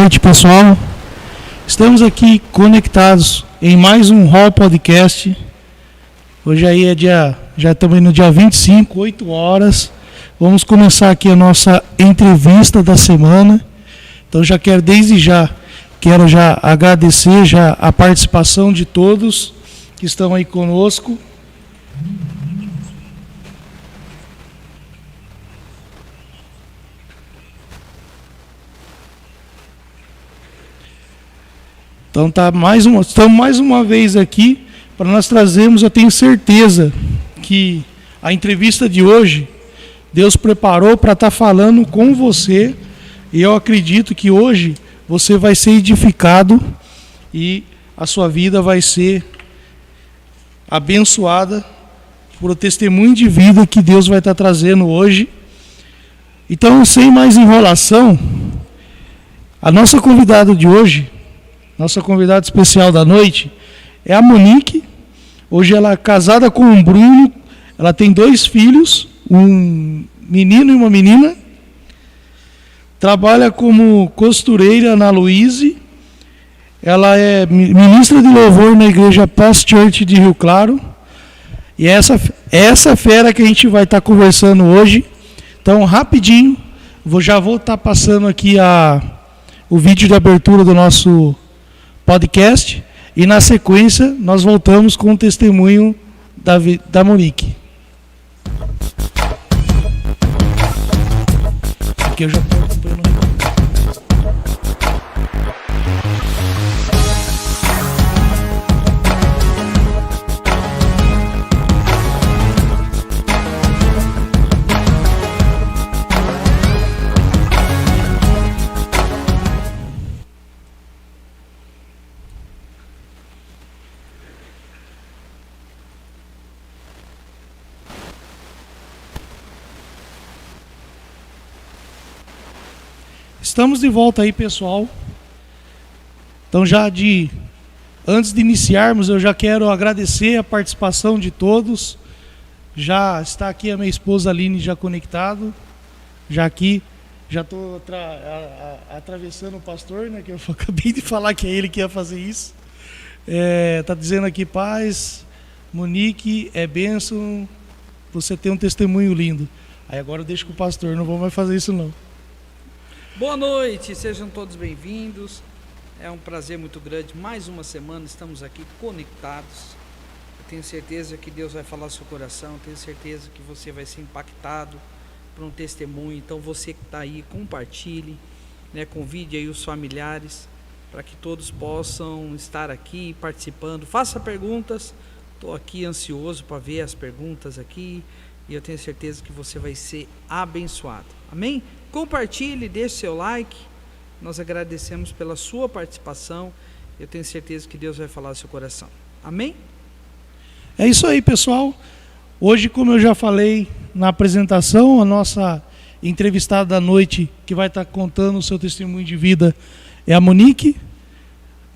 noite, pessoal. Estamos aqui conectados em mais um Hall Podcast. Hoje aí já estamos no dia 25, 8 horas. Vamos começar aqui a nossa entrevista da semana. Então quero já agradecer já a participação de todos que estão aí conosco. Então estamos mais uma vez aqui para nós trazermos, eu tenho certeza que a entrevista de hoje, Deus preparou para estar falando com você, e eu acredito que hoje você vai ser edificado e a sua vida vai ser abençoada por o testemunho de vida que Deus vai estar trazendo hoje. Então, sem mais enrolação, a nossa convidada de hoje, nossa convidada especial da noite, é a Monique. Hoje ela é casada com o Bruno, ela tem 2 filhos, um menino e uma menina. Trabalha como costureira na Luíse. Ela é ministra de louvor na igreja Past Church de Rio Claro. E essa fera que a gente vai estar conversando hoje. Então, rapidinho, já vou estar passando aqui o vídeo de abertura do nosso podcast, e na sequência nós voltamos com o testemunho da Monique. Aqui eu já estou acompanhando. Estamos de volta aí, pessoal. Então, antes de iniciarmos, eu já quero agradecer a participação de todos. Já está aqui a minha esposa Aline já conectado. Já estou atravessando o pastor, né? Que eu acabei de falar que é ele que ia fazer isso. Está dizendo aqui, paz, Monique, é bênção, você tem um testemunho lindo. Aí agora eu deixo com o pastor, não vou mais fazer isso não. Boa noite, sejam todos bem-vindos. É um prazer muito grande. Mais uma semana estamos aqui conectados. Eu tenho certeza que Deus vai falar ao seu coração. Eu tenho certeza que você vai ser impactado por um testemunho. Então você que está aí, compartilhe, né? Convide aí os familiares para que todos possam estar aqui participando. Faça perguntas. Estou aqui ansioso para ver as perguntas aqui. E eu tenho certeza que você vai ser abençoado. Amém? Compartilhe, deixe seu like. Nós agradecemos pela sua participação. Eu tenho certeza que Deus vai falar ao seu coração. Amém? É isso aí, pessoal. Hoje, como eu já falei na apresentação, a nossa entrevistada da noite, que vai estar contando o seu testemunho de vida, é a Monique,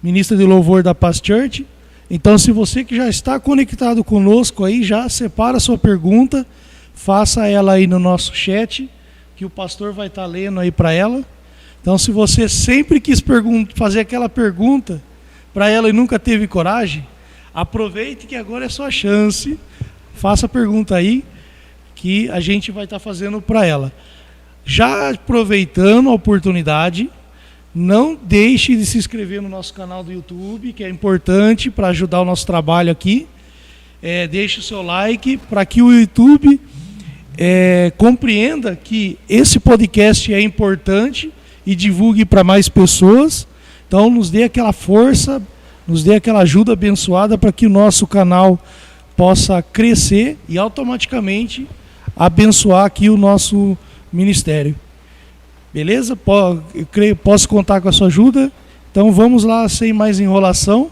ministra de louvor da Past Church. Então, se você que já está conectado conosco aí, já separa a sua pergunta, faça ela aí no nosso chat, que o pastor vai estar lendo aí para ela. Então, se você sempre quis fazer aquela pergunta para ela e nunca teve coragem, aproveite que agora é sua chance. Faça a pergunta aí, que a gente vai estar fazendo para ela. Já aproveitando a oportunidade, não deixe de se inscrever no nosso canal do YouTube, que é importante para ajudar o nosso trabalho aqui. Deixe o seu like para que o YouTube compreenda que esse podcast é importante e divulgue para mais pessoas. Então nos dê aquela força, nos dê aquela ajuda abençoada para que o nosso canal possa crescer e automaticamente abençoar aqui o nosso ministério. Beleza? Eu creio que posso contar com a sua ajuda. Então vamos lá, sem mais enrolação,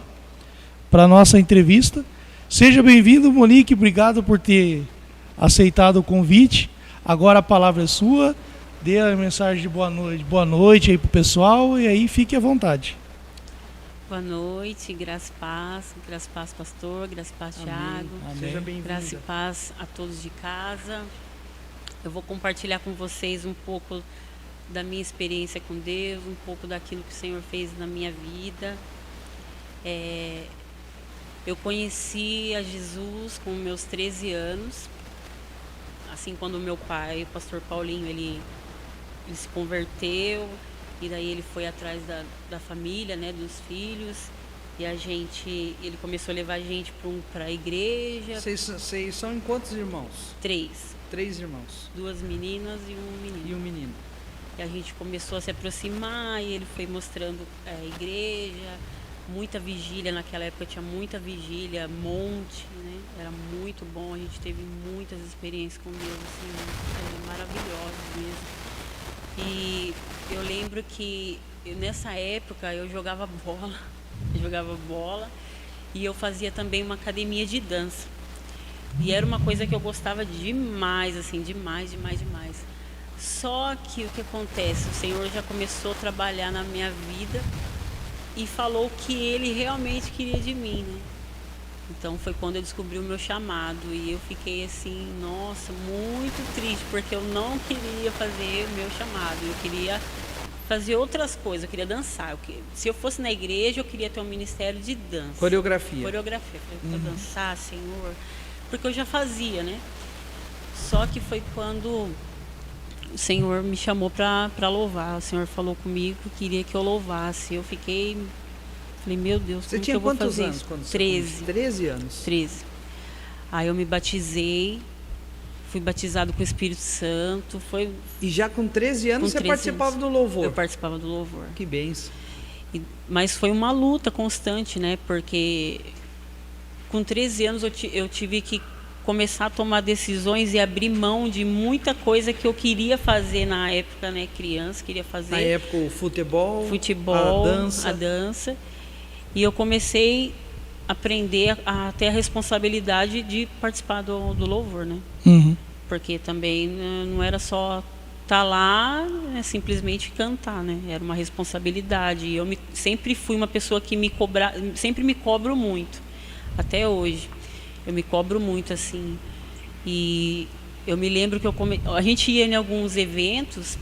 para a nossa entrevista. Seja bem-vindo, Monique, obrigado por ter aceitado o convite. Agora a palavra é sua. Dê a mensagem de boa noite aí pro pessoal, e aí fique à vontade. Boa noite, graça e paz, pastor, graça e paz, Thiago. Seja bem-vindo. Graça e paz a todos de casa. Eu vou compartilhar com vocês um pouco da minha experiência com Deus, um pouco daquilo que o Senhor fez na minha vida. Eu conheci a Jesus com meus 13 anos, assim, quando meu pai, o pastor Paulinho, ele se converteu, e daí ele foi atrás da família, né, dos filhos, e ele começou a levar a gente para a igreja. Vocês são em quantos irmãos? 3. 3 irmãos. 2 meninas e um menino. E um menino. E a gente começou a se aproximar, e ele foi mostrando a igreja, muita vigília. Naquela época tinha muita vigília, monte, né? Era muito bom, a gente teve muitas experiências com Deus, assim, maravilhosas mesmo. E eu lembro que nessa época eu jogava bola, e eu fazia também uma academia de dança. E era uma coisa que eu gostava demais, assim, demais. Só que o que acontece? O Senhor já começou a trabalhar na minha vida e falou o que Ele realmente queria de mim, né? Então foi quando eu descobri o meu chamado, e eu fiquei assim, nossa, muito triste, porque eu não queria fazer o meu chamado, eu queria fazer outras coisas, eu queria dançar. Se eu fosse na igreja, eu queria ter um ministério de dança. Coreografia. Para dançar, Senhor, porque eu já fazia, né? Só que foi quando o Senhor me chamou para louvar. O Senhor falou comigo que queria que eu louvasse. Eu falei, meu Deus, você como tinha que eu vou quantos fazer anos isso? quando 13. 13 anos. 13. Aí eu me batizei, fui batizado com o Espírito Santo. E já com 13 anos Com você 13 participava anos. do louvor? Eu participava do louvor. Que bênção. Mas foi uma luta constante, né? Porque com 13 anos eu tive que começar a tomar decisões e abrir mão de muita coisa que eu queria fazer na época, né? Criança, queria fazer. Na época o futebol, a dança. E eu comecei a aprender a ter a responsabilidade de participar do louvor, né? Uhum. Porque também não era só estar lá, simplesmente cantar, né? Era uma responsabilidade. E eu sempre fui uma pessoa que sempre me cobro muito, até hoje. Eu me cobro muito, assim. E eu me lembro que a gente ia em alguns eventos,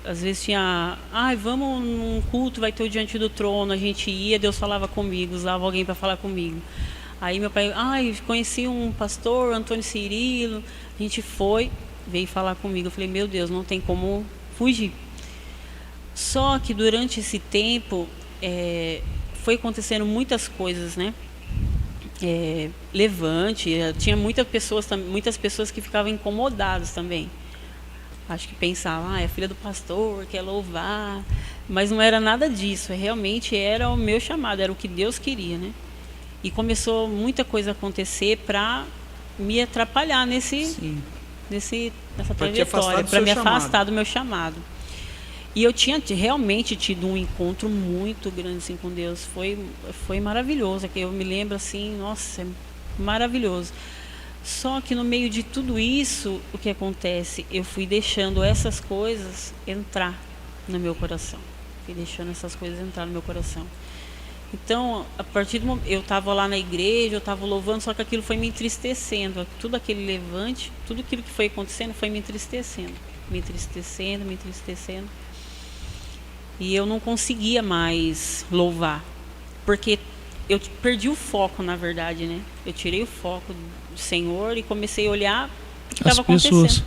às vezes tinha, vamos num culto, vai ter o Diante do Trono. A gente ia, Deus falava comigo, usava alguém para falar comigo. Aí meu pai, conheci um pastor, Antônio Cirilo. A gente veio falar comigo. Eu falei, meu Deus, não tem como fugir. Só que durante esse tempo foi acontecendo muitas coisas, né? Levante, tinha muitas pessoas que ficavam incomodadas também. Acho que pensavam, é filha do pastor, quer louvar. Mas não era nada disso, realmente era o meu chamado, era o que Deus queria, né? E começou muita coisa a acontecer para me atrapalhar nessa trajetória, para me afastar do meu chamado. E eu tinha realmente tido um encontro muito grande, assim, com Deus. Foi maravilhoso. Eu me lembro assim, nossa, maravilhoso. Só que no meio de tudo isso, o que acontece? Eu fui deixando essas coisas entrar no meu coração. Então, a partir do momento, eu estava lá na igreja, eu estava louvando, só que aquilo foi me entristecendo. Tudo aquele levante, tudo aquilo que foi acontecendo foi me entristecendo. E eu não conseguia mais louvar, porque eu perdi o foco, na verdade, né? Eu tirei o foco do Senhor e comecei a olhar o que estava acontecendo.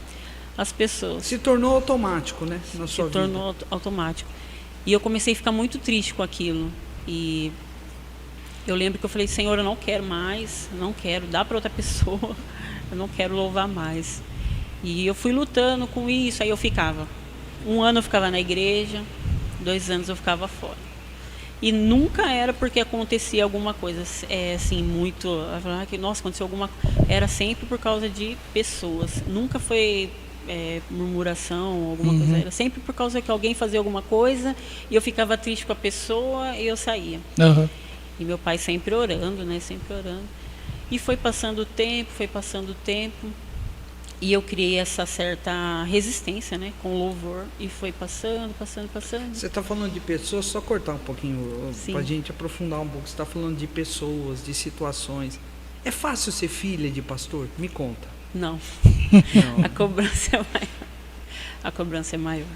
As pessoas. Se tornou automático, né? Na sua vida. Se tornou automático. E eu comecei a ficar muito triste com aquilo. E eu lembro que eu falei, Senhor, eu não quero mais, não quero, dá para outra pessoa, eu não quero louvar mais. E eu fui lutando com isso, aí eu ficava. 1 ano eu ficava na igreja, 2 anos eu ficava fora. E nunca era porque acontecia alguma coisa, assim, muito... Nossa, aconteceu alguma... Era sempre por causa de pessoas. Nunca foi murmuração, alguma coisa. Era sempre por causa que alguém fazia alguma coisa e eu ficava triste com a pessoa e eu saía. Uhum. E meu pai sempre orando, né? Sempre orando. E foi passando o tempo, e eu criei essa certa resistência, né, com o louvor, e foi passando. Você está falando de pessoas, só cortar um pouquinho, para a gente aprofundar um pouco. Você está falando de pessoas, de situações. É fácil ser filha de pastor? Me conta. Não. A cobrança é maior.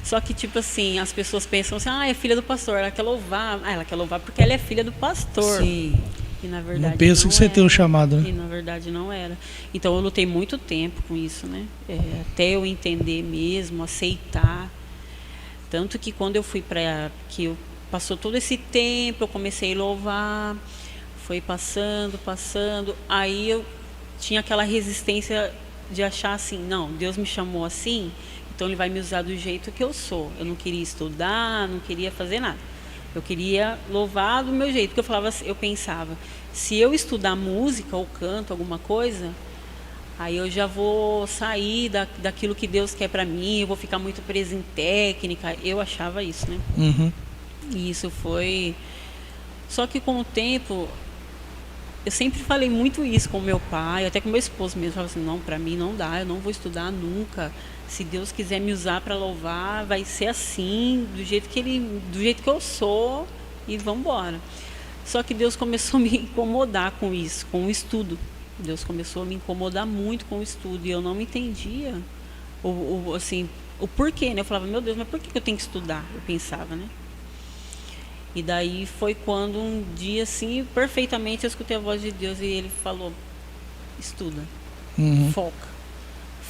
Só que, tipo assim, as pessoas pensam assim, é filha do pastor, ela quer louvar. Ela quer louvar porque ela é filha do pastor. Sim. E na verdade Não pensa que você tem o chamado, né? E na verdade não era. Então eu lutei muito tempo com isso, né? Até eu entender mesmo, aceitar. Tanto que quando eu fui passou todo esse tempo, eu comecei a louvar, foi passando, aí eu tinha aquela resistência de achar assim, não, Deus me chamou assim, então Ele vai me usar do jeito que eu sou. Eu não queria estudar, não queria fazer nada. Eu queria louvar do meu jeito, porque eu pensava, se eu estudar música ou canto, alguma coisa, aí eu já vou sair daquilo que Deus quer para mim, eu vou ficar muito presa em técnica. Eu achava isso, né? Uhum. E isso foi... Só que com o tempo, eu sempre falei muito isso com meu pai, até com meu esposo mesmo. Eu falava assim, não, para mim não dá, eu não vou estudar nunca. Se Deus quiser me usar para louvar, vai ser assim, do jeito que eu sou, e vamos embora. Só que Deus começou a me incomodar com isso, com o estudo. Deus começou a me incomodar muito com o estudo, e eu não entendia o porquê, né? Eu falava, meu Deus, mas por que eu tenho que estudar? Eu pensava, né? E daí foi quando um dia, assim, perfeitamente eu escutei a voz de Deus e Ele falou, estuda,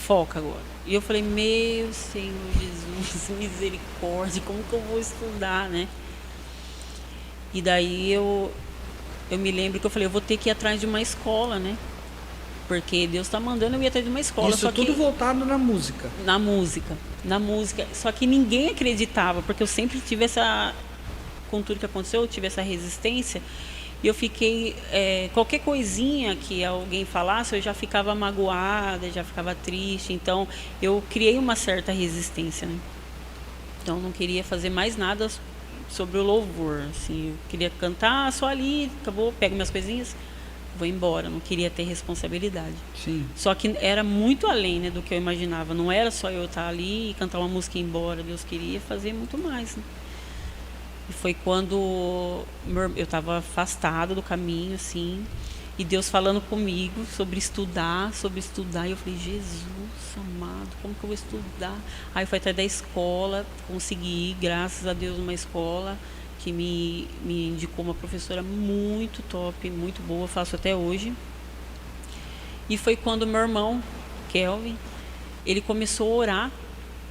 foca agora. E eu falei, meu Senhor Jesus, misericórdia, como que eu vou estudar, né? E daí eu me lembro que eu falei, eu vou ter que ir atrás de uma escola, né? Porque Deus está mandando eu ir atrás de uma escola. Isso só tudo que, voltado na música. Na música. Só que ninguém acreditava, porque eu sempre tive essa... Com tudo que aconteceu, eu tive essa resistência. E eu fiquei... qualquer coisinha que alguém falasse, eu já ficava magoada, já ficava triste. Então, eu criei uma certa resistência, né? Então, eu não queria fazer mais nada sobre o louvor. Assim, eu queria cantar só ali, acabou, pego minhas coisinhas, vou embora. Não queria ter responsabilidade. Sim. Só que era muito além, né, do que eu imaginava. Não era só eu estar ali e cantar uma música e ir embora. Deus queria fazer muito mais, né? E foi quando eu estava afastada do caminho, assim, e Deus falando comigo sobre estudar, e eu falei, Jesus amado, como que eu vou estudar? Aí foi até da escola, consegui, graças a Deus, uma escola que me indicou uma professora muito top, muito boa, faço até hoje. E foi quando meu irmão, Kelvin, ele começou a orar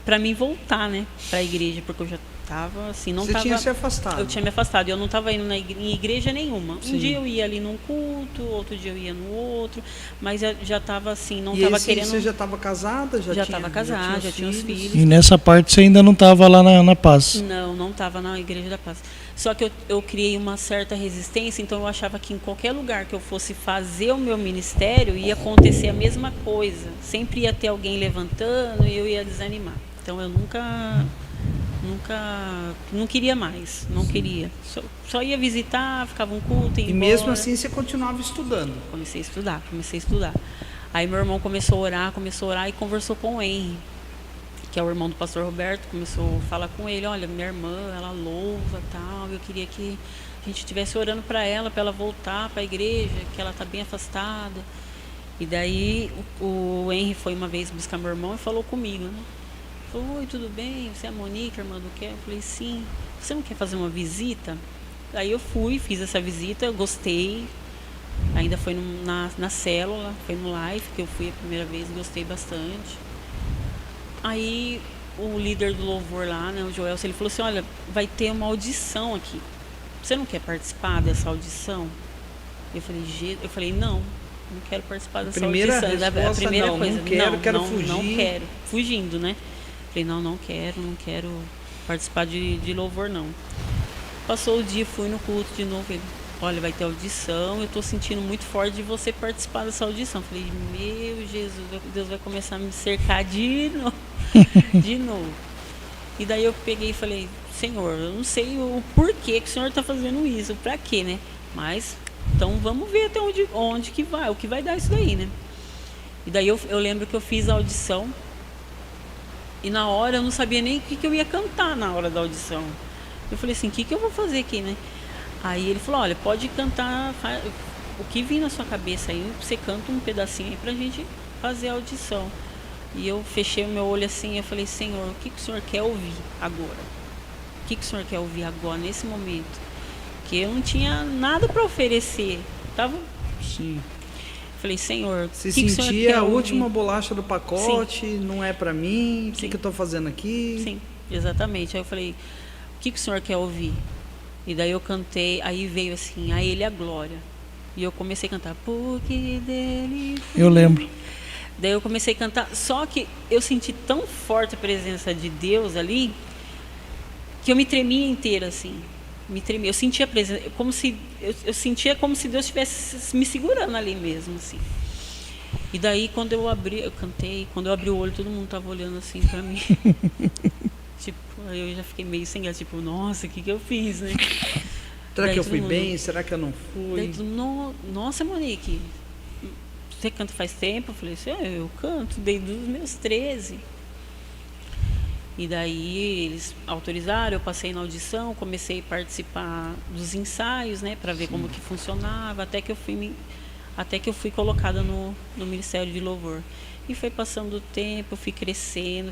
para mim voltar, né, para a igreja, porque eu já tava assim, não Você tava... tinha se afastado. Eu tinha me afastado, eu não estava indo em igreja nenhuma. Sim. Um dia eu ia ali num culto, outro dia eu ia no outro, mas já estava assim, não estava querendo... Você já estava casada? Já estava casada, já tinha os filhos. E nessa parte você ainda não estava lá na Paz? Não estava na Igreja da Paz. Só que eu criei uma certa resistência, então eu achava que em qualquer lugar que eu fosse fazer o meu ministério, ia acontecer a mesma coisa. Sempre ia ter alguém levantando e eu ia desanimar. Então eu não queria mais, não queria. Só ia visitar, ficava um culto e ia embora. Mesmo assim você continuava estudando? Comecei a estudar. Aí meu irmão começou a orar e conversou com o Henry, que é o irmão do pastor Roberto, começou a falar com ele, olha, minha irmã, ela louva e tal, eu queria que a gente estivesse orando para ela voltar para a igreja, que ela está bem afastada. E daí o Henry foi uma vez buscar meu irmão e falou comigo, né? Falou, oi, tudo bem? Você é a Monique, irmã do Kelvin? Eu falei, sim. Você não quer fazer uma visita? Aí eu fui, fiz essa visita, gostei. Ainda foi na célula, foi no live que eu fui a primeira vez, gostei bastante. Aí o líder do louvor lá, né, o Joel, ele falou assim, olha, vai ter uma audição aqui. Você não quer participar dessa audição? Eu falei, não quero participar dessa audição. A primeira coisa, quero fugir. Não quero, fugindo, né? Falei, não quero participar de louvor, não. Passou o dia, fui no culto de novo. Ele, olha, vai ter audição, eu estou sentindo muito forte de você participar dessa audição. Falei, meu Jesus, Deus vai começar a me cercar de novo. De novo. E daí eu peguei e falei, Senhor, eu não sei o porquê que o Senhor está fazendo isso, para quê, né? Mas, então vamos ver até onde que vai, o que vai dar isso daí, né? E daí eu lembro que eu fiz a audição. E na hora eu não sabia nem o que eu ia cantar na hora da audição. Eu falei assim, o que eu vou fazer aqui, né? Aí ele falou, olha, pode cantar o que vir na sua cabeça aí, você canta um pedacinho aí pra gente fazer a audição. E eu fechei o meu olho assim, eu falei, Senhor, o que o Senhor quer ouvir agora? O que o Senhor quer ouvir agora, nesse momento? Que eu não tinha nada para oferecer. Tava... Sim. Falei, Senhor, Se o que o Senhor sentia quer a ouvir? última bolacha do pacote, Sim. não é para mim, o Sim. que eu estou fazendo aqui? Sim, exatamente. Aí eu falei, o que o Senhor quer ouvir? E daí eu cantei, aí veio assim, a Ele a glória. E eu comecei a cantar, porque dele... Eu lembro. Daí eu comecei a cantar, só que eu senti tão forte a presença de Deus ali, que eu me tremia inteira, assim. Me tremia. Eu sentia a presença, eu sentia como se Deus estivesse me segurando ali mesmo, assim. E daí quando eu cantei, quando eu abri o olho, todo mundo tava olhando assim pra mim. Tipo, eu já fiquei meio sem graça, tipo, nossa, o que eu fiz, né? Será Daí que eu todo fui mundo- bem? Será que eu não fui? Daí nossa, Monique, você canta faz tempo? Eu falei assim, eu canto desde os meus 13. E daí eles autorizaram, eu passei na audição, comecei a participar dos ensaios, né, para ver como que funcionava, até que eu fui colocada no Ministério de Louvor. E foi passando o tempo, eu fui crescendo.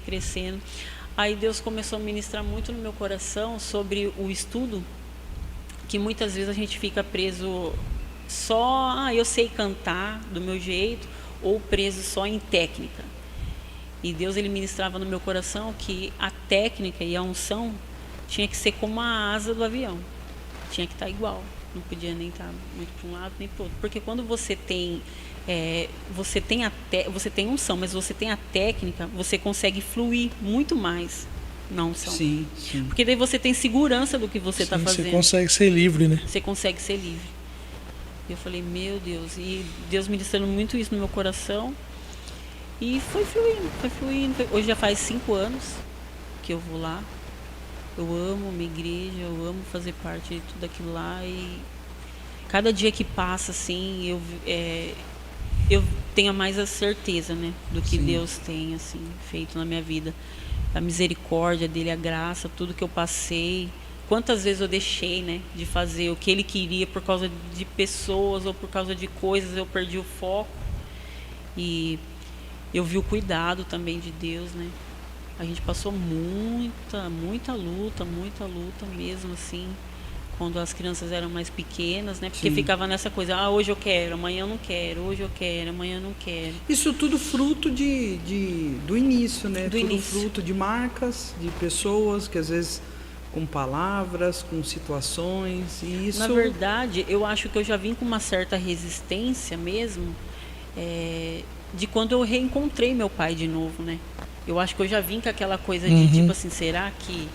Aí Deus começou a ministrar muito no meu coração sobre o estudo, que muitas vezes a gente fica preso só, eu sei cantar do meu jeito, ou preso só em técnica. E Deus, ele ministrava no meu coração que a técnica e a unção tinha que ser como a asa do avião. Tinha que estar igual. Não podia nem estar muito para um lado nem para o outro. Porque quando você tem unção, mas você tem a técnica, você consegue fluir muito mais na unção. Sim. Porque daí você tem segurança do que você está Sim, fazendo. você consegue ser livre, né? Você consegue ser livre. Eu falei, meu Deus. E Deus ministrando muito isso no meu coração. E foi fluindo. Hoje já faz 5 anos que eu vou lá. Eu amo minha igreja, eu amo fazer parte de tudo aquilo lá. E cada dia que passa, assim, eu tenho mais a certeza, né, do que Sim. Deus tem, assim, feito na minha vida. A misericórdia dele, a graça, tudo que eu passei. Quantas vezes eu deixei, né, de fazer o que ele queria por causa de pessoas ou por causa de coisas, eu perdi o foco. E eu vi o cuidado também de Deus, né? A gente passou muita luta mesmo, assim, quando as crianças eram mais pequenas, né? Porque Sim. ficava nessa coisa, hoje eu quero, amanhã eu não quero, hoje eu quero, amanhã eu não quero. Isso tudo fruto do início, né? Do tudo início. fruto de marcas, de pessoas que às vezes com palavras, com situações, e isso... Na verdade, eu acho que eu já vim com uma certa resistência mesmo, de quando eu reencontrei meu pai de novo, né? Eu acho que eu já vim com aquela coisa de tipo assim, será que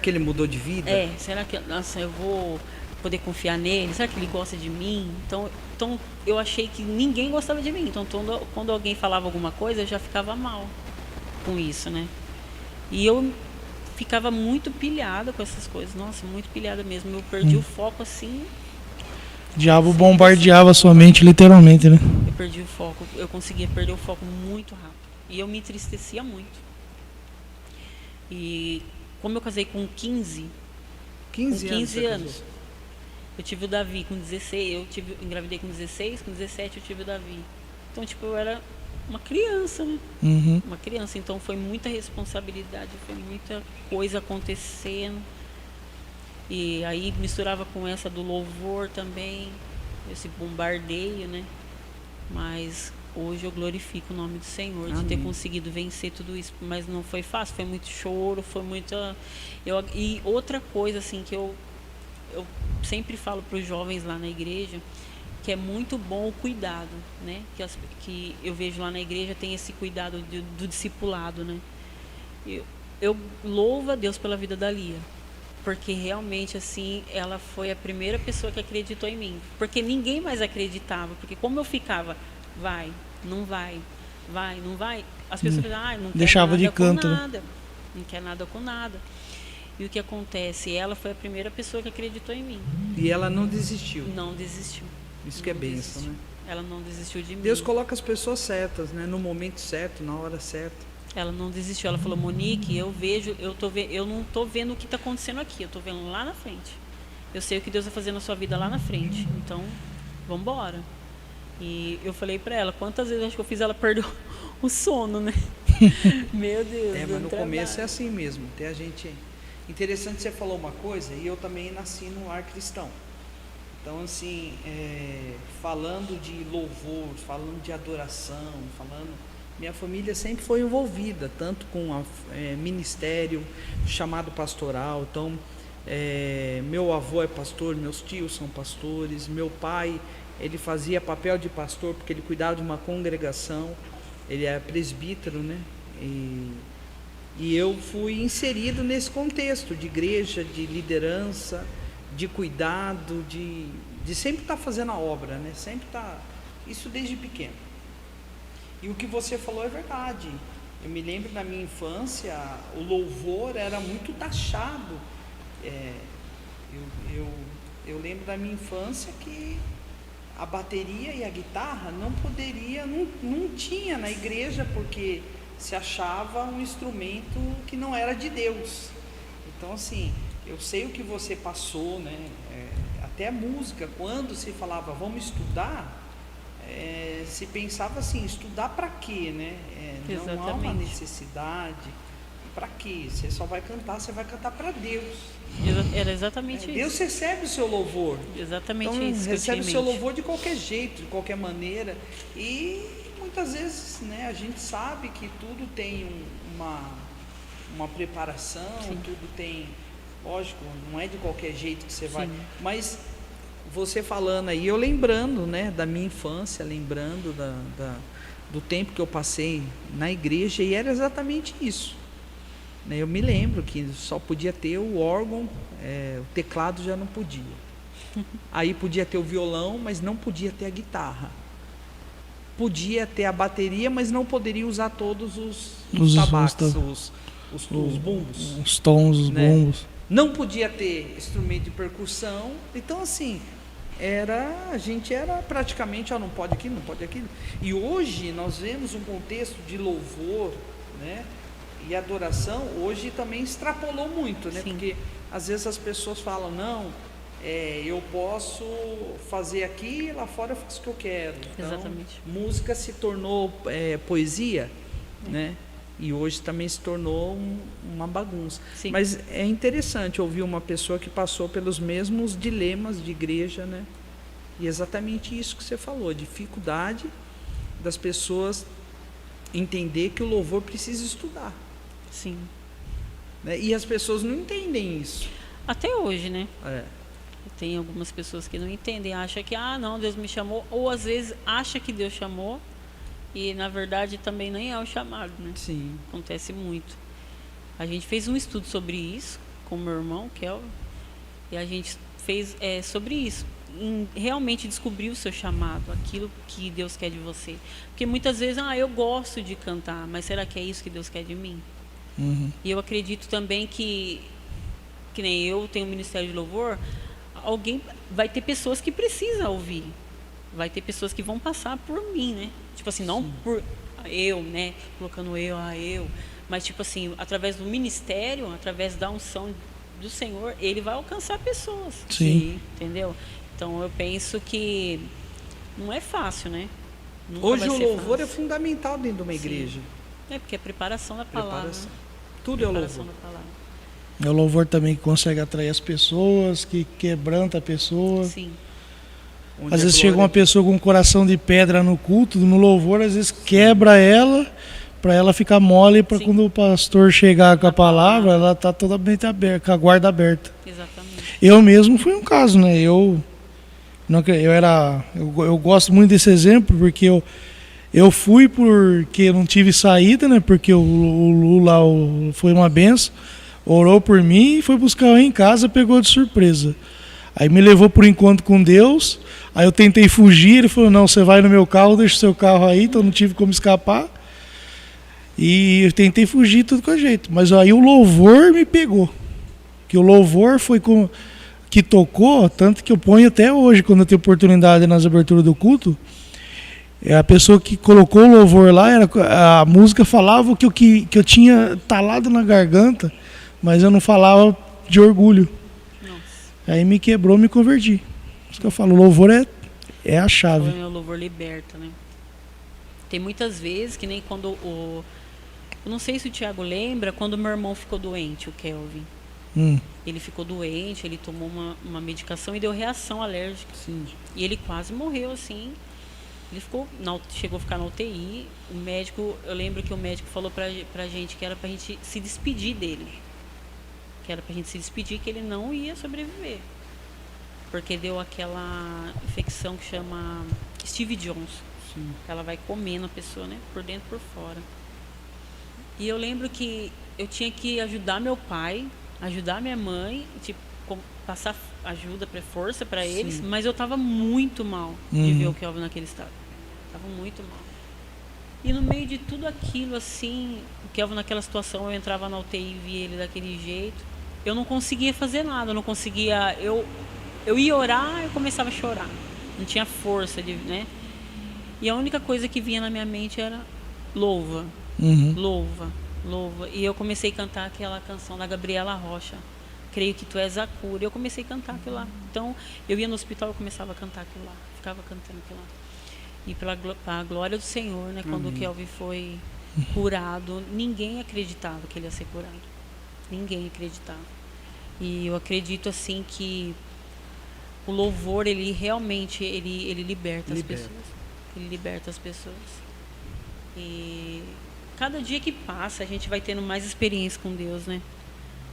ele mudou de vida? será que, nossa, eu vou poder confiar nele? Será que ele gosta de mim? Então eu achei que ninguém gostava de mim. Então quando alguém falava alguma coisa, eu já ficava mal com isso, né? E eu ficava muito pilhada com essas coisas. Nossa, muito pilhada mesmo. Eu perdi o foco assim. O diabo bombardeava sua mente, literalmente, né? Eu perdi o foco. Eu conseguia perder o foco muito rápido. E eu me entristecia muito. E como eu casei com 15 15 anos, eu tive o Davi com 16, engravidei com 16, com 17 eu tive o Davi. Então, tipo, eu era uma criança, né? Uhum. Uma criança, então foi muita responsabilidade, foi muita coisa acontecendo. E aí misturava com essa do louvor também, esse bombardeio, né? Mas hoje eu glorifico o nome do Senhor, de ter Amém. conseguido vencer tudo isso. Mas não foi fácil, foi muito choro, foi muita... E outra coisa, assim, que eu sempre falo para os jovens lá na igreja, que é muito bom o cuidado, né? Que eu vejo lá na igreja, tem esse cuidado do discipulado, né? Eu louvo a Deus pela vida da Lia, porque realmente, assim, ela foi a primeira pessoa que acreditou em mim. Porque ninguém mais acreditava, porque como eu ficava, vai, não vai, as pessoas falavam, não quer Deixava nada de canto, com né? nada, não quer nada com nada. E o que acontece? Ela foi a primeira pessoa que acreditou em mim. E ela não desistiu. Não desistiu. Isso que é Não bênção, desistiu. né? Ela não desistiu de mim. Deus coloca as pessoas certas, né? No momento certo, na hora certa. Ela não desistiu. Ela falou, Monique, eu não estou vendo o que está acontecendo aqui, eu estou vendo lá na frente. Eu sei o que Deus vai fazer na sua vida lá na frente. Então, vamos embora. E eu falei para ela, quantas vezes acho que eu fiz ela perder o sono, né? Meu Deus. Mas no começo é assim mesmo. Tem a gente. Interessante, você falou uma coisa, e eu também nasci num lar cristão. Então, assim, falando de louvor, falando de adoração, minha família sempre foi envolvida, tanto com ministério, chamado pastoral. Então, meu avô é pastor, meus tios são pastores, meu pai, ele fazia papel de pastor porque ele cuidava de uma congregação, ele é presbítero, né? E eu fui inserido nesse contexto de igreja, de liderança, de cuidado, de sempre estar fazendo a obra, né? Sempre estar, isso desde pequeno. E o que você falou é verdade. Eu me lembro na minha infância, o louvor era muito taxado. Eu lembro da minha infância que a bateria e a guitarra não tinha na igreja, porque se achava um instrumento que não era de Deus. Então, assim, eu sei o que você passou, né? Até a música, quando se falava vamos estudar, se pensava assim, estudar para quê, né? Não há uma necessidade. Para quê? Você só vai cantar, você vai cantar para Deus. Era exatamente isso. Deus recebe o seu louvor. Exatamente então, isso. Recebe o seu louvor de qualquer jeito, de qualquer maneira. E muitas vezes, né, a gente sabe que tudo tem uma preparação, sim, tudo tem, lógico, não é de qualquer jeito que você vai. Mas você falando aí, eu lembrando, né, da minha infância, lembrando do tempo que eu passei na igreja, e era exatamente isso. Eu me lembro que só podia ter o órgão, o teclado já não podia. Aí podia ter o violão, mas não podia ter a guitarra. Podia ter a bateria, mas não poderia usar todos os tabaques, os bumbos. Os tons, os bumbos. Não podia ter instrumento de percussão. Então, assim, a gente era praticamente, não pode aquilo, não pode aquilo. E hoje nós vemos um contexto de louvor, né? E adoração, hoje também extrapolou muito, né? Sim. Porque às vezes as pessoas falam, não, eu posso fazer aqui, lá fora eu faço o que eu quero. Então, exatamente. Música se tornou poesia, né? E hoje também se tornou uma bagunça. Sim. Mas é interessante ouvir uma pessoa que passou pelos mesmos dilemas de igreja, né? E exatamente isso que você falou, a dificuldade das pessoas entender que o louvor precisa estudar. Sim. Né? E as pessoas não entendem isso. Até hoje, né? Tem algumas pessoas que não entendem, acham que, não, Deus me chamou, ou às vezes acha que Deus chamou, e na verdade também nem é o chamado, né? Sim. Acontece muito. A gente fez um estudo sobre isso com o meu irmão, Kelvin, e a gente fez sobre isso, em realmente descobrir o seu chamado, aquilo que Deus quer de você. Porque muitas vezes, eu gosto de cantar, mas será que é isso que Deus quer de mim? Uhum. E eu acredito também que nem eu tenho um ministério de louvor, vai ter pessoas que precisam ouvir, vai ter pessoas que vão passar por mim, né? Tipo assim, não por eu, né? Colocando eu, mas tipo assim, através do ministério, através da unção do Senhor, ele vai alcançar pessoas. Sim. Entendeu? Então eu penso que não é fácil, né? Nunca hoje o louvor fácil. É fundamental dentro de uma igreja. Porque é preparação da palavra. Né? Tudo é o louvor. É o louvor também que consegue atrair as pessoas, que quebranta a pessoa. Sim. Às vezes chega uma pessoa com um coração de pedra no culto, no louvor, às vezes quebra ela, para ela ficar mole, para quando o pastor chegar com a palavra, ela está totalmente aberta, com a guarda aberta. Exatamente. Eu mesmo fui um caso, né? Eu gosto muito desse exemplo, porque eu fui porque não tive saída, né? Porque o Lula foi uma benção, orou por mim e foi buscar eu em casa, pegou de surpresa. Aí me levou por encontro com Deus, aí eu tentei fugir, ele falou, não, você vai no meu carro, deixa o seu carro aí, então não tive como escapar. E eu tentei fugir tudo com a jeito, mas aí o louvor me pegou, que o louvor foi que tocou, tanto que eu ponho até hoje, quando eu tenho oportunidade nas aberturas do culto, a pessoa que colocou o louvor lá, a música falava o que eu tinha talado na garganta, mas eu não falava de orgulho. Aí me quebrou, me converti. Por isso que eu falo, o louvor é a chave. O louvor liberta, né? Tem muitas vezes, que nem quando Eu não sei se o Thiago lembra quando meu irmão ficou doente, o Kelvin. Ele ficou doente, ele tomou uma medicação e deu reação alérgica. Sim. E ele quase morreu, assim. Ele chegou a ficar na UTI. O médico, eu lembro que o médico falou pra gente que era pra gente se despedir dele. Que era pra gente se despedir, que ele não ia sobreviver. Porque deu aquela infecção que chama Stevie Jones. Sim. Ela vai comendo a pessoa, né? Por dentro e por fora. E eu lembro que eu tinha que ajudar meu pai, ajudar minha mãe, tipo, passar ajuda, força para eles, mas eu tava muito mal de ver o Kelvin naquele estado. Tava muito mal. E no meio de tudo aquilo, assim, o Kelvin naquela situação, eu entrava na UTI e via ele daquele jeito. Eu não conseguia fazer nada, eu não conseguia... Eu ia orar, eu começava a chorar. Não tinha força, né? E a única coisa que vinha na minha mente era louva, louva, louva. E eu comecei a cantar aquela canção da Gabriela Rocha, Creio que Tu És a Cura. E eu comecei a cantar aquilo lá. Então, eu ia no hospital e começava a cantar aquilo lá. Ficava cantando aquilo lá. E pela glória do Senhor, né? Quando o Kelvin foi curado, ninguém acreditava que ele ia ser curado. Ninguém acreditava. E eu acredito, assim, que o louvor, ele realmente, ele liberta as pessoas. Ele liberta as pessoas. E cada dia que passa, a gente vai tendo mais experiência com Deus, né?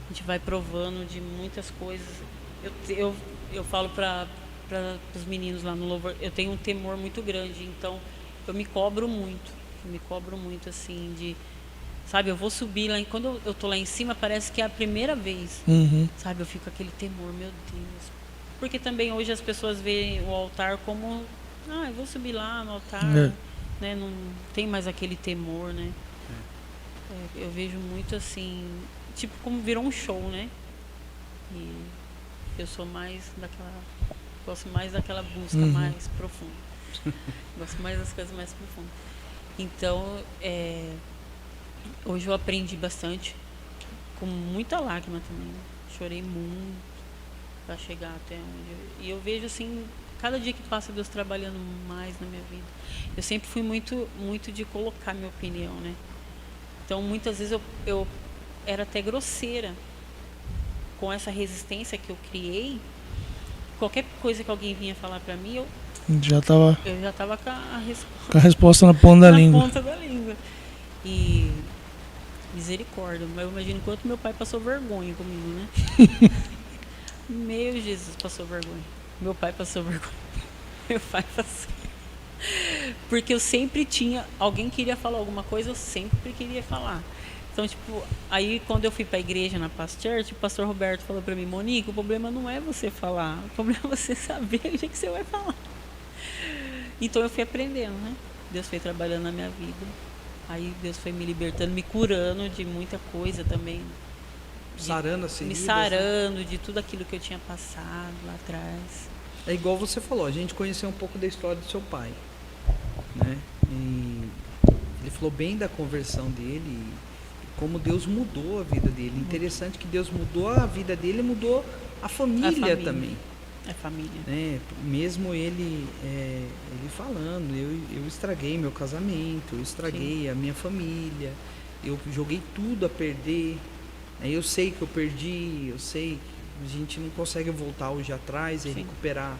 A gente vai provando de muitas coisas. Eu falo para os meninos lá no louvor, eu tenho um temor muito grande, então eu me cobro muito, assim, de... Sabe, eu vou subir lá, e quando eu tô lá em cima, parece que é a primeira vez. Sabe, eu fico com aquele temor, meu Deus. Porque também hoje as pessoas veem o altar como... eu vou subir lá no altar, né? Não tem mais aquele temor, né? Eu vejo muito assim, tipo como virou um show, né? E eu sou mais daquela... Gosto mais daquela busca mais profunda. Gosto mais das coisas mais profundas. Então, hoje eu aprendi bastante, com muita lágrima também. Né? Chorei muito para chegar até onde... E eu vejo assim... Cada dia que passa, Deus trabalhando mais na minha vida. Eu sempre fui muito, muito de colocar minha opinião, né? Então, muitas vezes eu era até grosseira com essa resistência que eu criei. Qualquer coisa que alguém vinha falar pra mim, eu já tava com a resposta na ponta da língua. Na ponta da língua. E misericórdia. Mas eu imagino quanto meu pai passou vergonha comigo, né? Meu Jesus, passou vergonha. Meu pai passou vergonha. Meu pai passou. Porque eu sempre tinha... Alguém queria falar alguma coisa, eu sempre queria falar. Então, tipo... Aí, quando eu fui pra igreja, na Past Church, o pastor Roberto falou pra mim, Monique, o problema não é você falar. O problema é você saber o que você vai falar. Então, eu fui aprendendo, né? Deus foi trabalhando na minha vida. Aí, Deus foi me libertando, me curando de muita coisa também. Sarando assim. Me sarando de tudo aquilo que eu tinha passado lá atrás. É igual você falou, a gente conheceu um pouco da história do seu pai, né? E ele falou bem da conversão dele, e como Deus mudou a vida dele. Interessante que Deus mudou a vida dele e mudou a família também. A família. Né? Mesmo ele falando, eu estraguei meu casamento, eu estraguei a minha família, eu joguei tudo a perder. Eu sei que eu perdi, eu sei que a gente não consegue voltar hoje atrás e recuperar,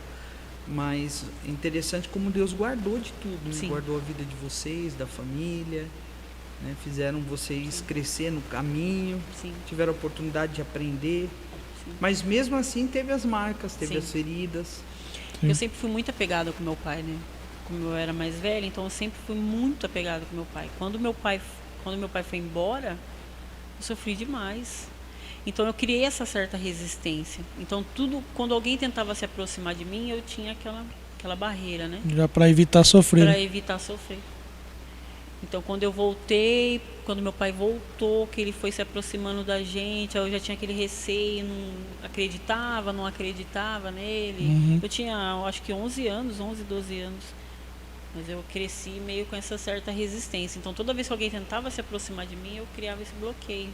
mas é interessante como Deus guardou de tudo, né? Guardou a vida de vocês, da família, né? Fizeram vocês crescer no caminho, tiveram a oportunidade de aprender, mas mesmo assim teve as marcas, teve as feridas. Eu sempre fui muito apegada com meu pai, né? Como eu era mais velha, então eu sempre fui muito apegada com meu pai. Quando meu pai foi embora, eu sofri demais. Então eu criei essa certa resistência. Então quando alguém tentava se aproximar de mim, eu tinha aquela barreira, né? Já para evitar sofrer. Para evitar sofrer. Então quando eu voltei, quando meu pai voltou, que ele foi se aproximando da gente, eu já tinha aquele receio, não acreditava nele. Eu tinha, acho que 11, 12 anos. Mas eu cresci meio com essa certa resistência. Então toda vez que alguém tentava se aproximar de mim, eu criava esse bloqueio.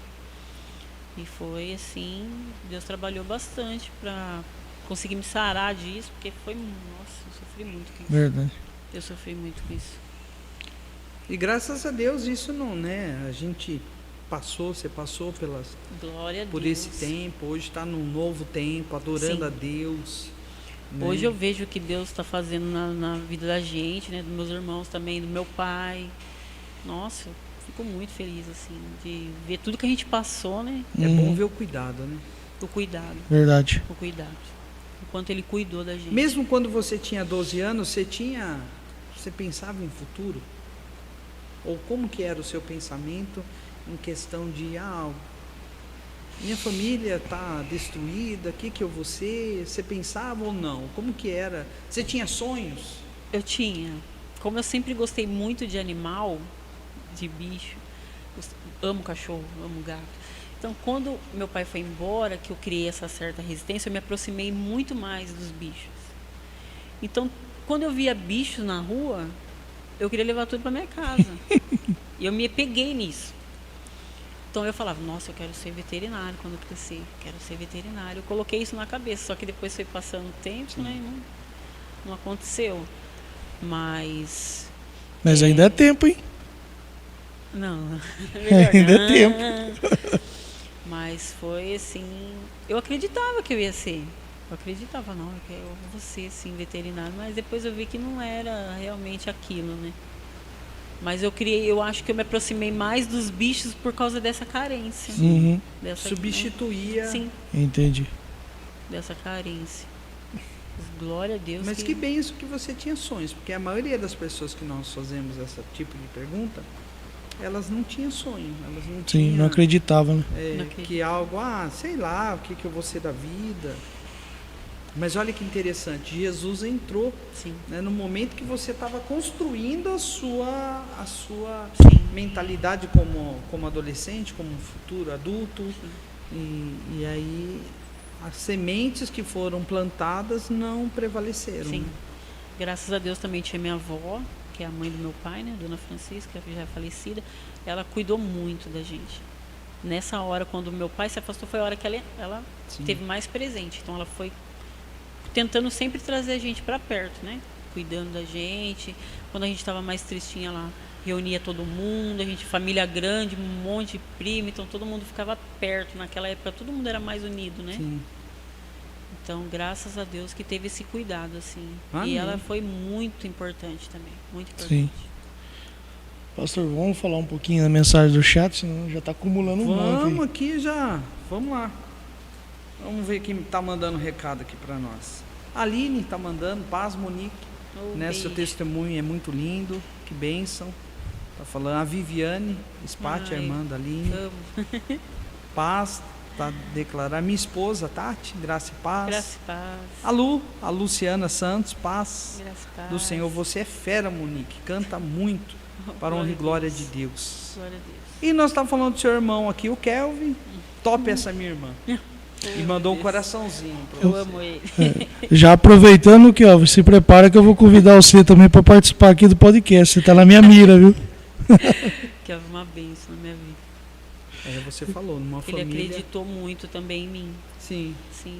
E foi assim, Deus trabalhou bastante para conseguir me sarar disso, porque foi, nossa, eu sofri muito com isso. Verdade. Eu sofri muito com isso. E graças a Deus isso não, né? A gente você passou Glória a por Deus. esse tempo, hoje está num novo tempo, adorando Sim. a Deus. Né? Hoje eu vejo o que Deus está fazendo na vida da gente, né? Dos meus irmãos também, do meu pai. Nossa, eu fico muito feliz, assim, de ver tudo que a gente passou, né? É bom ver o cuidado, né? O cuidado. Verdade. O cuidado. O quanto ele cuidou da gente. Mesmo quando você tinha 12 anos, você pensava em futuro? Ou como que era o seu pensamento em questão de, minha família está destruída, o que eu vou ser? Você pensava ou não? Como que era? Você tinha sonhos? Eu tinha. Como eu sempre gostei muito de animal, de bicho, eu amo cachorro, amo gato. Então, quando meu pai foi embora, que eu criei essa certa resistência, eu me aproximei muito mais dos bichos. Então, quando eu via bichos na rua, eu queria levar tudo para minha casa. E eu me apeguei nisso. Então eu falava, nossa, eu quero ser veterinário quando eu crescer, quero ser veterinário. Eu coloquei isso na cabeça, só que depois foi passando o tempo, né? Não aconteceu. Mas ainda é tempo, hein? não, Ainda é tempo. Mas foi assim, eu acreditava que eu ia ser. Eu acreditava, não, eu vou ser sim veterinário, mas depois eu vi que não era realmente aquilo, né? Mas eu acho que eu me aproximei mais dos bichos por causa dessa carência. Uhum. Substituía. Sim, Entendi. dessa carência. Mas, glória a Deus. Mas que benção que você tinha sonhos, porque a maioria das pessoas que nós fazemos esse tipo de pergunta, elas não tinham sonho, elas não tinham... Sim, não acreditava, né? Não acredito. Que algo, sei lá, o que eu vou ser da vida. Mas olha que interessante, Jesus entrou, Sim. né, no momento que você estava construindo a sua Sim. mentalidade como adolescente, como futuro adulto. E aí as sementes que foram plantadas não prevaleceram. Sim. Graças a Deus também tinha minha avó, que é a mãe do meu pai, né, Dona Francisca, que já é falecida. Ela cuidou muito da gente. Nessa hora, quando meu pai se afastou, foi a hora que ela teve mais presente. Então ela foi tentando sempre trazer a gente para perto, né? Cuidando da gente. Quando a gente estava mais tristinha, ela reunia todo mundo, a gente, família grande, um monte de primo, então todo mundo ficava perto. Naquela época todo mundo era mais unido, né? Sim. Então, graças a Deus que teve esse cuidado, assim. Amém. E ela foi muito importante também, muito importante. Sim. Pastor, vamos falar um pouquinho da mensagem do chat, senão já está acumulando um monte. Vamos aqui já, vamos lá. Vamos ver quem está mandando recado aqui para nós. A Aline está mandando, paz, Monique. Seu testemunho é muito lindo, que bênção. Está falando a Viviane Spati, a irmã da Aline. Amo. Paz, está declarando. Minha esposa, Tati, graça e paz. Graça e paz. A Luciana Santos, paz Graça e paz. do Senhor. Você é fera, Monique, canta muito, para honra e glória de Deus. Glória a Deus. E nós estamos falando do seu irmão aqui, o Kelvin. Top essa minha irmã. E mandou um coraçãozinho para Eu você. amo ele. Já aproveitando que, se prepara que eu vou convidar você também para participar aqui do podcast. Você está na minha mira, viu? Que é uma bênção na minha vida. Você falou, numa Ele família... acreditou muito também em mim. Sim. Sim.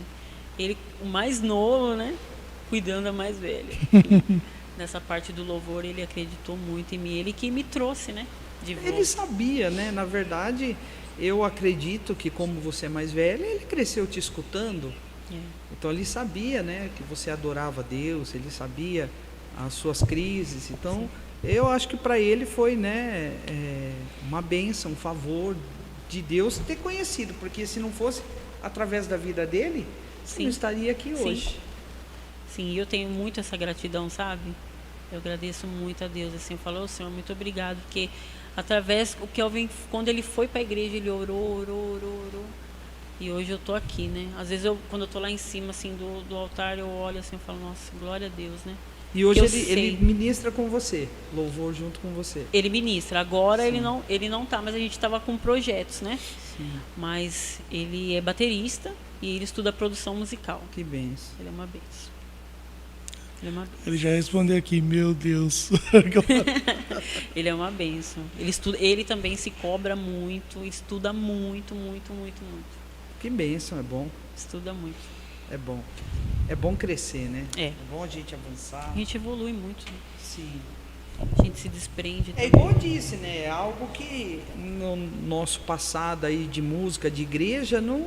Ele, o mais novo, né? Cuidando da mais velha. Nessa parte do louvor, ele acreditou muito em mim. Ele que me trouxe, né? De volta. Ele sabia, né? Na verdade, eu acredito que como você é mais velha, ele cresceu te escutando. É. Então ele sabia, né? Que você adorava Deus, ele sabia as suas crises. Então, eu acho que para ele foi, né? Uma bênção, um favor de Deus ter conhecido. Porque se não fosse através da vida dele, você não estaria aqui hoje. Sim, eu tenho muito essa gratidão, sabe? Eu agradeço muito a Deus, assim, eu falo, Senhor, muito obrigado, porque através, o Kelvin, quando ele foi para a igreja, ele orou, e hoje eu tô aqui, né? Às vezes, quando eu tô lá em cima, assim, do altar, eu olho assim, eu falo, nossa, glória a Deus, né? E hoje ele ministra com você, louvor junto com você. Ele ministra, agora ele não tá, mas a gente tava com projetos, né? Sim. Mas ele é baterista e ele estuda produção musical. Que benção. Ele é uma benção. Ele já respondeu aqui, meu Deus. Ele é uma benção. Ele também se cobra muito, estuda muito. Que benção, é bom. Estuda muito. É bom. É bom crescer, né? É. É bom a gente avançar. A gente evolui muito. Né? Sim. A gente se desprende. É igual eu disse, né? É algo que no nosso passado aí de música, de igreja, não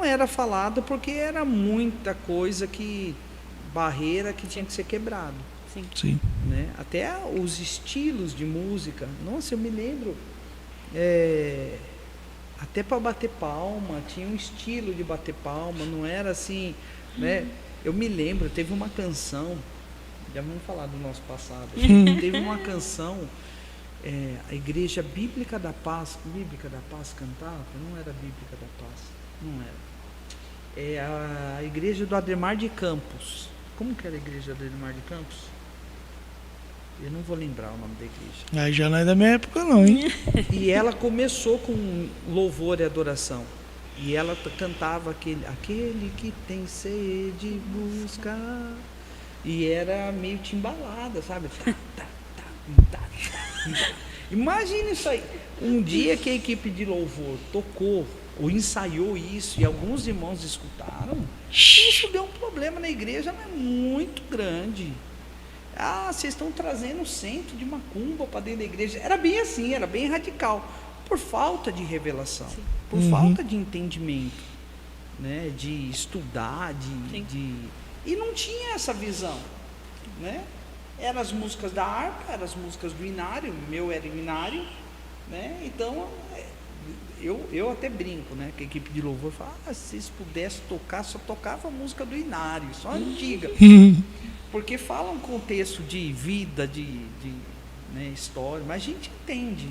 era falado porque era muita coisa barreira que tinha que ser quebrado. Sim. Sim. Né? Até os estilos de música. Nossa, eu me lembro, até para bater palma, tinha um estilo de bater palma, não era assim, né? Eu me lembro, teve uma canção, já vamos falar do nosso passado, teve uma canção, a Igreja Bíblica da Paz cantava, não era Bíblica da Paz, não era. É a Igreja do Ademar de Campos. Como que era a Igreja do Ademar de Campos? Eu não vou lembrar o nome da igreja. Aí já não é da minha época não, hein? E ela começou com louvor e adoração. E ela cantava aquele que tem sede busca. E era meio timbalada, sabe? Imagina isso aí. Um dia que a equipe de louvor tocou ou ensaiou isso e alguns irmãos escutaram, isso deu um problema na igreja, mas muito grande. Ah, vocês estão trazendo o centro de macumba para dentro da igreja. Era bem assim, era bem radical. Por falta de revelação, por falta de entendimento, né? De estudar, e não tinha essa visão, né? Eram as músicas da harpa, eram as músicas do inário, o meu era o inário, né? Então, eu até brinco, né? Que a equipe de louvor fala, se vocês pudessem tocar, só tocava a música do inário, só antiga. Porque fala um contexto de vida, né, história, mas a gente entende.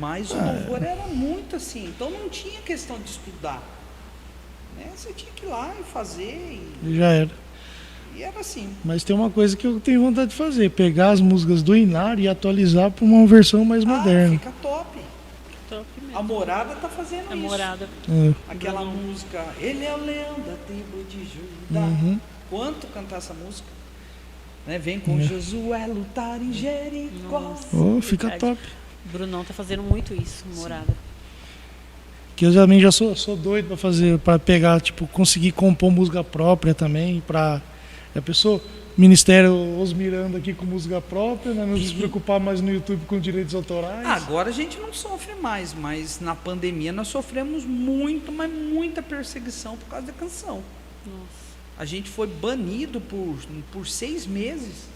Mas o louvor era muito assim, então não tinha questão de estudar. Né? Você tinha que ir lá e fazer. Já era. E era assim. Mas tem uma coisa que eu tenho vontade de fazer, pegar as músicas do Inário e atualizar para uma versão mais moderna. Fica top. Top mesmo. A Morada tá fazendo isso. A Morada. Aquela música, ele é o leão da tribo de Judá. Quanto cantar essa música? Né? Vem com Josué lutar em Jericó. Fica top. O Brunão tá fazendo muito isso, Morada. Que eu também já sou doido para fazer, para pegar, tipo, conseguir compor música própria também, para a pessoa, Ministério Os Miranda aqui com música própria, né? Não se preocupar mais no YouTube com direitos autorais. Agora a gente não sofre mais, mas na pandemia nós sofremos mas muita perseguição por causa da canção. Nossa. A gente foi banido por 6 meses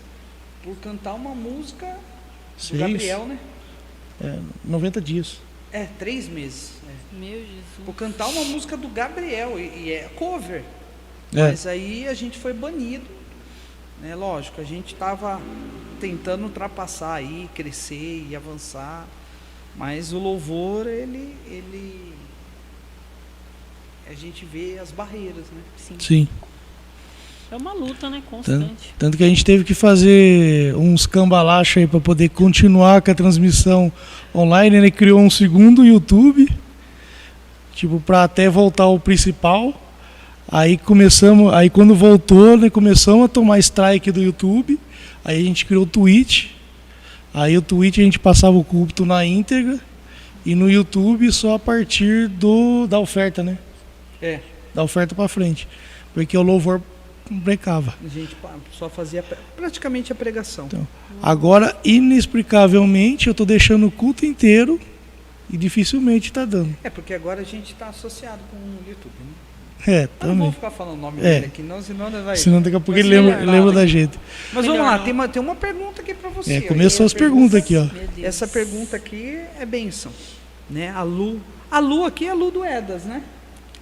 por cantar uma música do Gabriel, né? 90 dias. 3 meses. Meu Jesus. Por cantar uma música do Gabriel, e é cover. É. Mas aí a gente foi banido. Né? Lógico, a gente estava tentando ultrapassar aí, crescer e avançar. Mas o louvor, a gente vê as barreiras, né? Sim. É uma luta, né? Constante. Tanto que a gente teve que fazer uns cambalacha aí para poder continuar com a transmissão online, né? Criou um segundo YouTube, tipo, para até voltar ao principal. Aí quando voltou, né, começamos a tomar strike do YouTube. Aí a gente criou o Twitch. Aí o Twitch a gente passava o culto na íntegra e no YouTube só a partir da oferta, né? Da oferta para frente, porque o louvor brecava. A gente só fazia praticamente a pregação. Então, agora, inexplicavelmente, eu estou deixando o culto inteiro e dificilmente está dando. Porque agora a gente está associado com o YouTube, né? É, Eu não também. vou ficar falando o nome dele aqui, não, senão vai. Senão daqui a pouco vai ele ser lembra lembrado da aqui. gente. Mas vamos lá, tem uma pergunta aqui para você. Começou as perguntas aqui, ó. Meu Deus. Essa pergunta aqui é bênção, né? A Lu aqui é a Lu do Edas, né?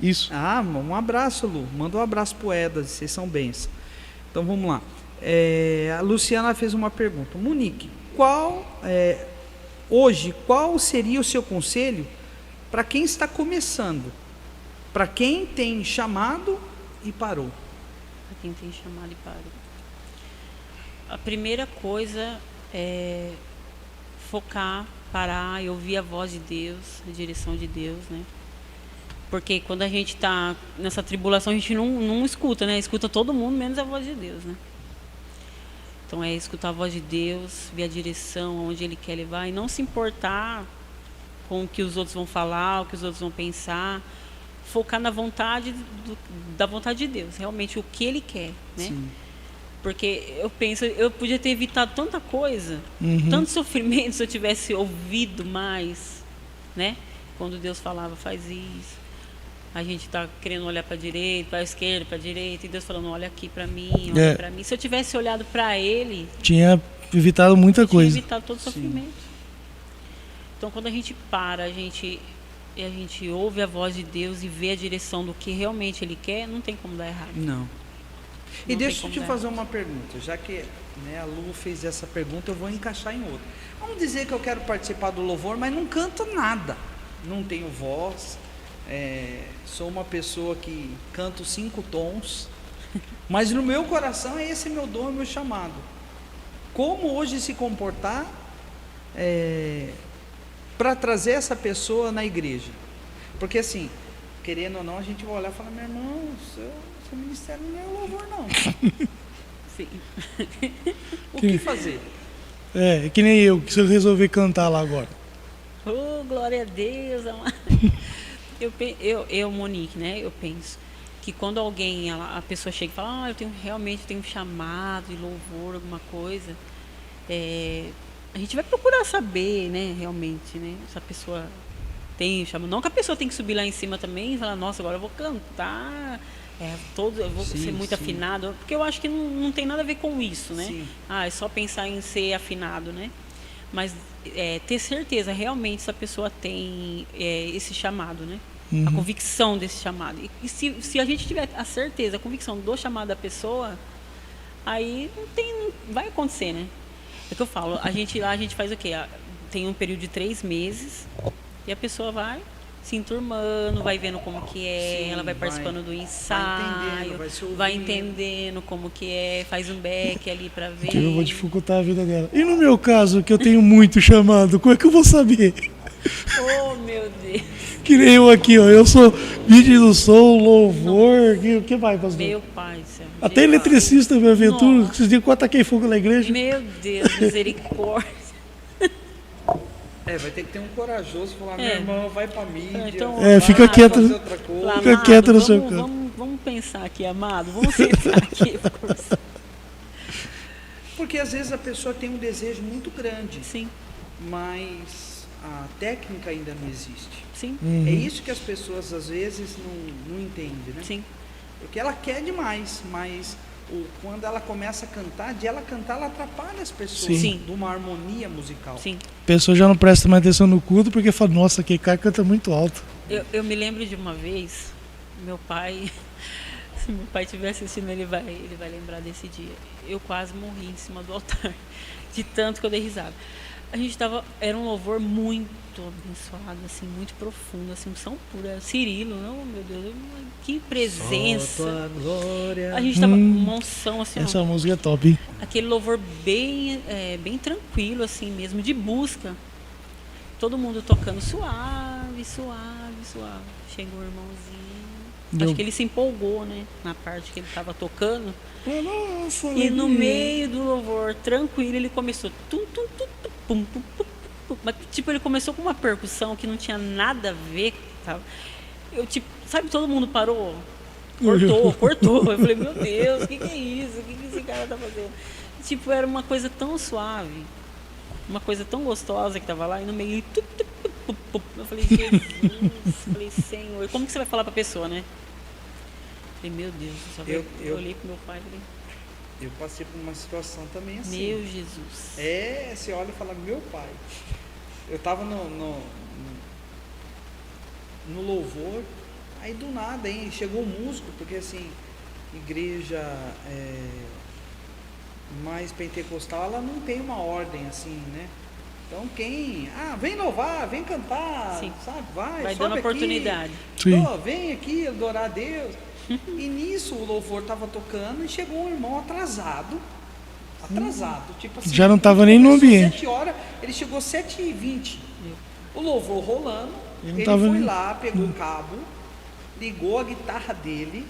Isso. Um abraço, Lu. Manda um abraço pro Edas, vocês são bênçãos. Então vamos lá. A Luciana fez uma pergunta. Monique, hoje, qual seria o seu conselho para quem está começando? Para quem tem chamado e parou? Para quem tem chamado e parou. A primeira coisa é focar, parar e ouvir a voz de Deus, a direção de Deus, né? Porque quando a gente está nessa tribulação, a gente não escuta, né? Escuta todo mundo, menos a voz de Deus, né? Então é escutar a voz de Deus, ver a direção, onde Ele quer levar e não se importar com o que os outros vão falar, o que os outros vão pensar. Focar na vontade da vontade de Deus, realmente o que Ele quer, né? Sim. Porque eu penso, eu podia ter evitado tanta coisa, tanto sofrimento se eu tivesse ouvido mais, né? Quando Deus falava, faz isso. A gente está querendo olhar para a direita, para a esquerda, para a direita, e Deus falando, olha aqui para mim, olha para mim. Se eu tivesse olhado para Ele, tinha evitado muita coisa. Tinha evitado todo o sofrimento. Então, quando a gente para, a gente ouve a voz de Deus e vê a direção do que realmente Ele quer, não tem como dar errado. Não. E Não deixa tem eu como te dar fazer uma pergunta, já que, né, a Lu fez essa pergunta, eu vou encaixar em outra. Vamos dizer que eu quero participar do louvor, mas não canto nada, não tenho voz, sou uma pessoa que canto 5 tons, mas no meu coração é esse meu dom, é meu chamado. Como hoje se comportar para trazer essa pessoa na igreja? Porque assim, querendo ou não, a gente vai olhar e falar, meu irmão, seu ministério não é louvor não. Sim. O que fazer? É que nem eu, que se eu resolver cantar lá agora. Oh, glória a Deus, amado. Eu, Monique, né? Eu penso que quando alguém, a pessoa chega e fala, eu realmente tenho um chamado de louvor, alguma coisa, a gente vai procurar saber, né? Realmente, né? Se a pessoa tem chamado. Não que a pessoa tem que subir lá em cima também e falar, nossa, agora eu vou cantar, eu vou ser muito afinado, porque eu acho que não tem nada a ver com isso, né? Sim. É só pensar em ser afinado, né? Mas ter certeza realmente se a pessoa tem esse chamado, né? A convicção desse chamado. E se a gente tiver a certeza, a convicção do chamado da pessoa, aí não vai acontecer, né? É que eu falo, a gente faz o quê? Tem um período de 3 meses e a pessoa vai se enturmando, vai vendo como que é, Sim, ela vai participando do ensaio, vai entendendo como que é, faz um back ali para ver. Eu vou dificultar a vida dela. E no meu caso, que eu tenho muito chamado, como é que eu vou saber? Oh, meu Deus. Que nem eu aqui, ó. Eu sou vídeo do som, louvor. O que vai, pastor? Meu pai do céu. Até eletricista me aventura. Esses dias que eu ataquei fogo na igreja. Meu Deus, misericórdia. Vai ter que ter um corajoso falar, meu irmão, vai pra mídia. Então, fica quieto. Fazer outra coisa. Fica quieto no seu canto. Vamos pensar aqui, amado. Vamos sentar aqui. Porque às vezes a pessoa tem um desejo muito grande. Sim. Mas a técnica ainda não existe. Sim. É isso que as pessoas às vezes não entendem, né? Sim. Porque ela quer demais, mas quando ela começa a cantar, ela atrapalha as pessoas Sim. de uma harmonia musical. Sim. A pessoa já não presta mais atenção no culto porque fala, nossa, aquele cara canta muito alto. Eu me lembro de uma vez, meu pai, se meu pai estiver assistindo, ele vai lembrar desse dia. Eu quase morri em cima do altar, de tanto que eu dei risada. Era um louvor muito abençoado, assim, muito profundo, assim, unção pura. Cirilo, não, meu Deus, que presença. Só tua glória. A gente tava com uma unção, assim, Essa música é top, hein? aquele louvor bem tranquilo, assim mesmo, de busca. Todo mundo tocando suave, suave, suave. Chegou o irmãozinho. Acho que ele se empolgou, né? Na parte que ele estava tocando. Nossa, E no meio do louvor, tranquilo, ele começou. Tum, tum, tum, tum, pum, pum, pum, pum. Mas, tipo, ele começou com uma percussão que não tinha nada a ver. Sabe? Sabe, todo mundo parou. Cortou. Eu falei, meu Deus, o que é isso? O que esse cara tá fazendo? Tipo, era uma coisa tão suave, uma coisa tão gostosa que tava lá, e no meio, eu falei, Jesus, falei, Senhor, como que você vai falar pra pessoa, né? Falei, meu Deus, eu olhei pro meu pai e falei, eu passei por uma situação também assim. meu Jesus. Você olha e fala, meu pai. Eu tava no louvor, aí do nada, hein, chegou um músico, porque assim, igreja mais pentecostal, ela não tem uma ordem assim, né? Então vem louvar, vem cantar, Sim. sabe? Vai dando aqui. oportunidade. Vem aqui adorar a Deus. E nisso o louvor estava tocando e chegou um irmão atrasado, tipo assim. Já não estava nem no ambiente. 7 horas, ele chegou 7h20. O louvor rolando, ele tava foi lá, pegou o cabo, ligou a guitarra dele,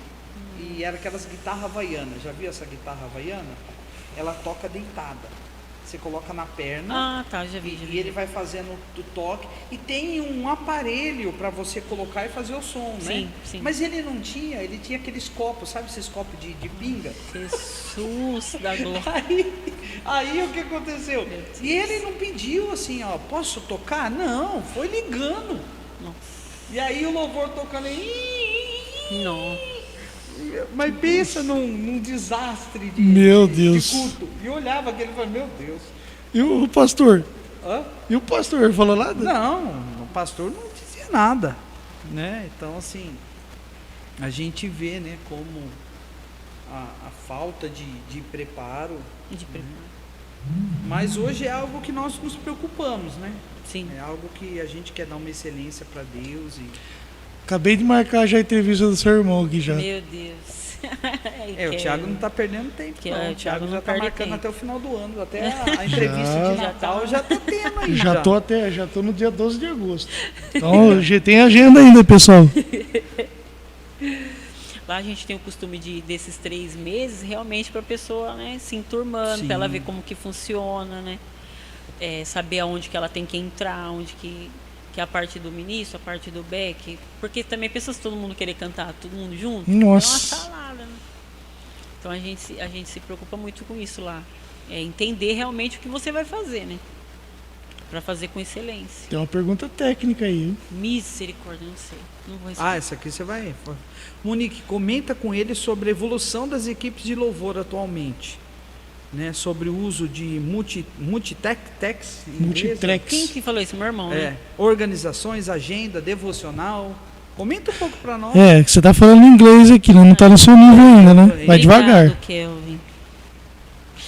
e era aquelas guitarras havaianas. Já viu essa guitarra havaiana? Ela toca deitada. Você coloca na perna. Ah, tá, já vi. E ele vai fazendo o toque. E tem um aparelho para você colocar e fazer o som, né? Sim, sim. Mas ele não tinha, ele tinha aqueles copos, sabe esses copos de pinga? Jesus da glória. Aí o que aconteceu? E ele não pediu assim, ó, posso tocar? Não, foi ligando. Nossa. E aí o louvor tocando aí. Nossa. Mas pensa num desastre Meu de Deus. culto. E olhava aquele e falava, meu Deus. E o pastor? Hã? E o pastor falou nada? Não, o pastor não dizia nada, né? Então, assim, a gente vê, né, como a falta de preparo, De preparo. mas hoje é algo que nós nos preocupamos, né? Sim. É algo que a gente quer dar uma excelência para Deus e Acabei de marcar já a entrevista do seu irmão aqui já. Meu Deus. o Thiago não está perdendo tempo, Que não. é, O Thiago já não está perde marcando tempo. até o final do ano, até a entrevista Já. de Natal já está tendo aí. Já tô no dia 12 de agosto. Então, já tem agenda ainda, pessoal. Lá a gente tem o costume desses 3 meses realmente para a pessoa, né, se enturmando, para ela Sim. ver como que funciona, né? Saber aonde que ela tem que entrar, onde que é a parte do ministro, a parte do back, porque também pessoas todo mundo querer cantar, todo mundo junto, Nossa. é uma salada, né? Então a gente se preocupa muito com isso lá, entender realmente o que você vai fazer, né? Para fazer com excelência. Tem uma pergunta técnica aí. Hein? Misericórdia, não sei, não vou responder. Essa aqui você vai. Monique, comenta com ele sobre a evolução das equipes de louvor atualmente. Né, sobre o uso de multitrex, Quem que falou isso? Meu irmão, né? organizações, agenda, devocional. Comenta um pouco para nós. Que você tá falando inglês aqui, né? Não tá no seu nível ainda, né? Vai Obrigado, devagar. Kelvin.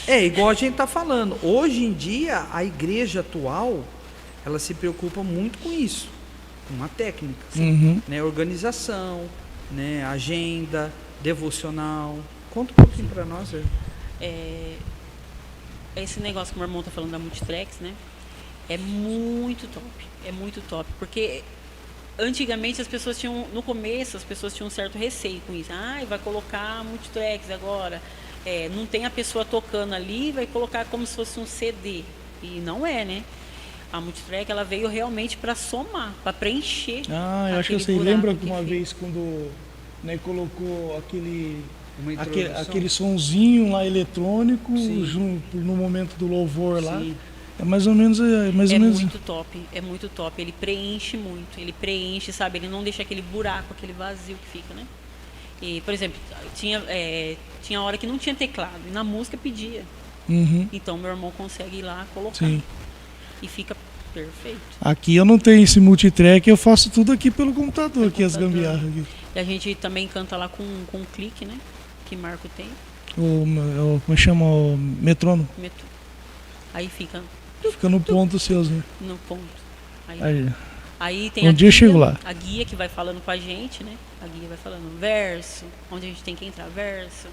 Igual a gente está falando. Hoje em dia, a igreja atual, ela se preocupa muito com isso, com uma técnica, Uhum. né, organização, né, agenda, devocional. Conta um pouquinho para nós. Esse negócio que o meu irmão tá falando da Multitrex, né? É muito top, porque antigamente as pessoas tinham, no começo, as pessoas tinham um certo receio com isso. Vai colocar Multitrex agora, não tem a pessoa tocando ali, vai colocar como se fosse um CD, e não é, né? A Multitrack, ela veio realmente para somar, para preencher. Eu acho que eu sei. buraco Lembra que que uma fica. vez quando, né, colocou Uma introdução. aquele sonzinho lá eletrônico Sim. no momento do louvor lá. Sim. É mais ou menos. É muito top. Ele preenche muito, sabe? Ele não deixa aquele buraco, aquele vazio que fica, né? E, por exemplo, tinha hora que não tinha teclado, e na música pedia. Uhum. Então, meu irmão consegue ir lá colocar. Sim. E fica perfeito. Aqui eu não tenho esse multitrack, eu faço tudo aqui pelo computador, Pelo aqui as computador. gambiarras. Aqui. E a gente também canta lá com clique, né? Que Marco tem. Como chama? O metrônomo. Aí fica Fica no ponto seus, né? no ponto. Aí. Aí tem Um dia eu chego lá. a guia que vai falando com a gente, né? A guia vai falando verso, onde a gente tem que entrar, verso,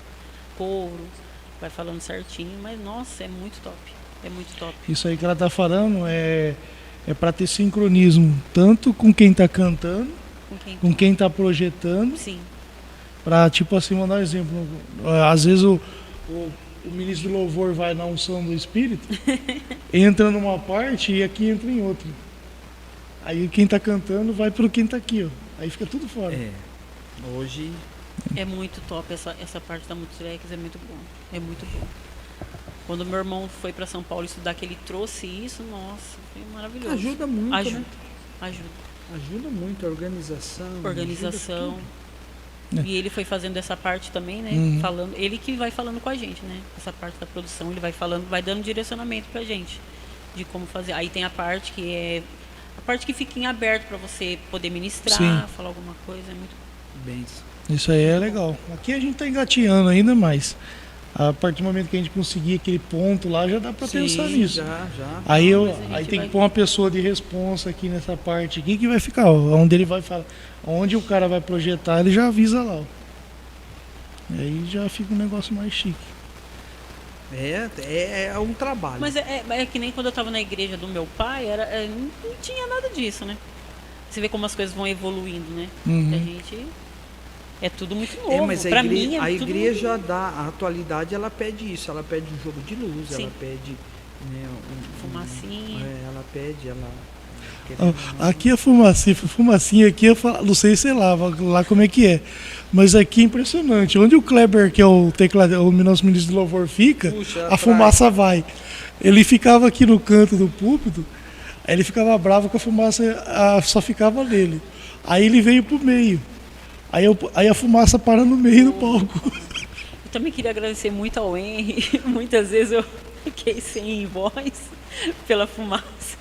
coro, vai falando certinho, mas nossa, é muito top. É muito top. Isso aí que ela tá falando é para ter sincronismo, tanto com quem tá cantando, com quem tá projetando, Sim, para tipo assim, vou dar um exemplo. Às vezes o ministro do louvor vai na unção do Espírito, entra numa parte e aqui entra em outra. Aí quem tá cantando vai pro quem tá aqui, ó. Aí fica tudo fora. Hoje é muito top. Essa parte da Multitrex é muito bom. É muito bom. Quando meu irmão foi para São Paulo estudar, que ele trouxe isso, nossa, foi maravilhoso. ajuda muito, Ajuda, né? Ajuda muito a organização. Organização. ajuda tudo. E ele foi fazendo essa parte também, né? Uhum. Falando, ele que vai falando com a gente, né? Essa parte da produção, ele vai falando, vai dando direcionamento pra gente de como fazer. Aí tem a parte que é a parte que fica em aberto para você poder ministrar, Sim. falar alguma coisa, é muito Benção. Isso aí é legal. Aqui a gente tá engateando ainda, mas a partir do momento que a gente conseguir aquele ponto lá, já dá para pensar nisso. Já. Aí, Mas a gente aí tem vai- que pôr uma pessoa de responsa aqui nessa parte aqui que vai ficar, ó, onde ele vai falar, onde o cara vai projetar, ele já avisa lá. Ó. E aí já fica um negócio mais chique. É um trabalho. Mas é que nem quando eu estava na igreja do meu pai, não tinha nada disso, né? Você vê como as coisas vão evoluindo, né? Uhum. A gente é tudo muito novo. Mas Pra mim é a tudo igreja da atualidade, ela pede isso. Ela pede um jogo de luz, Sim. ela pede né, Fumacinha. ela pede, ela quer Aqui a fumacinha aqui, não sei, sei lá como é que é. Mas aqui é impressionante. Onde o Kleber, que é o teclado, o nosso ministro do louvor, fica, Puxa, a atrás. fumaça vai. Ele ficava aqui no canto do púlpito, aí ele ficava bravo que a fumaça só ficava nele. Aí ele veio pro meio. Aí a fumaça para no meio do palco. Eu também queria agradecer muito ao Henry. Muitas vezes eu fiquei sem voz pela fumaça.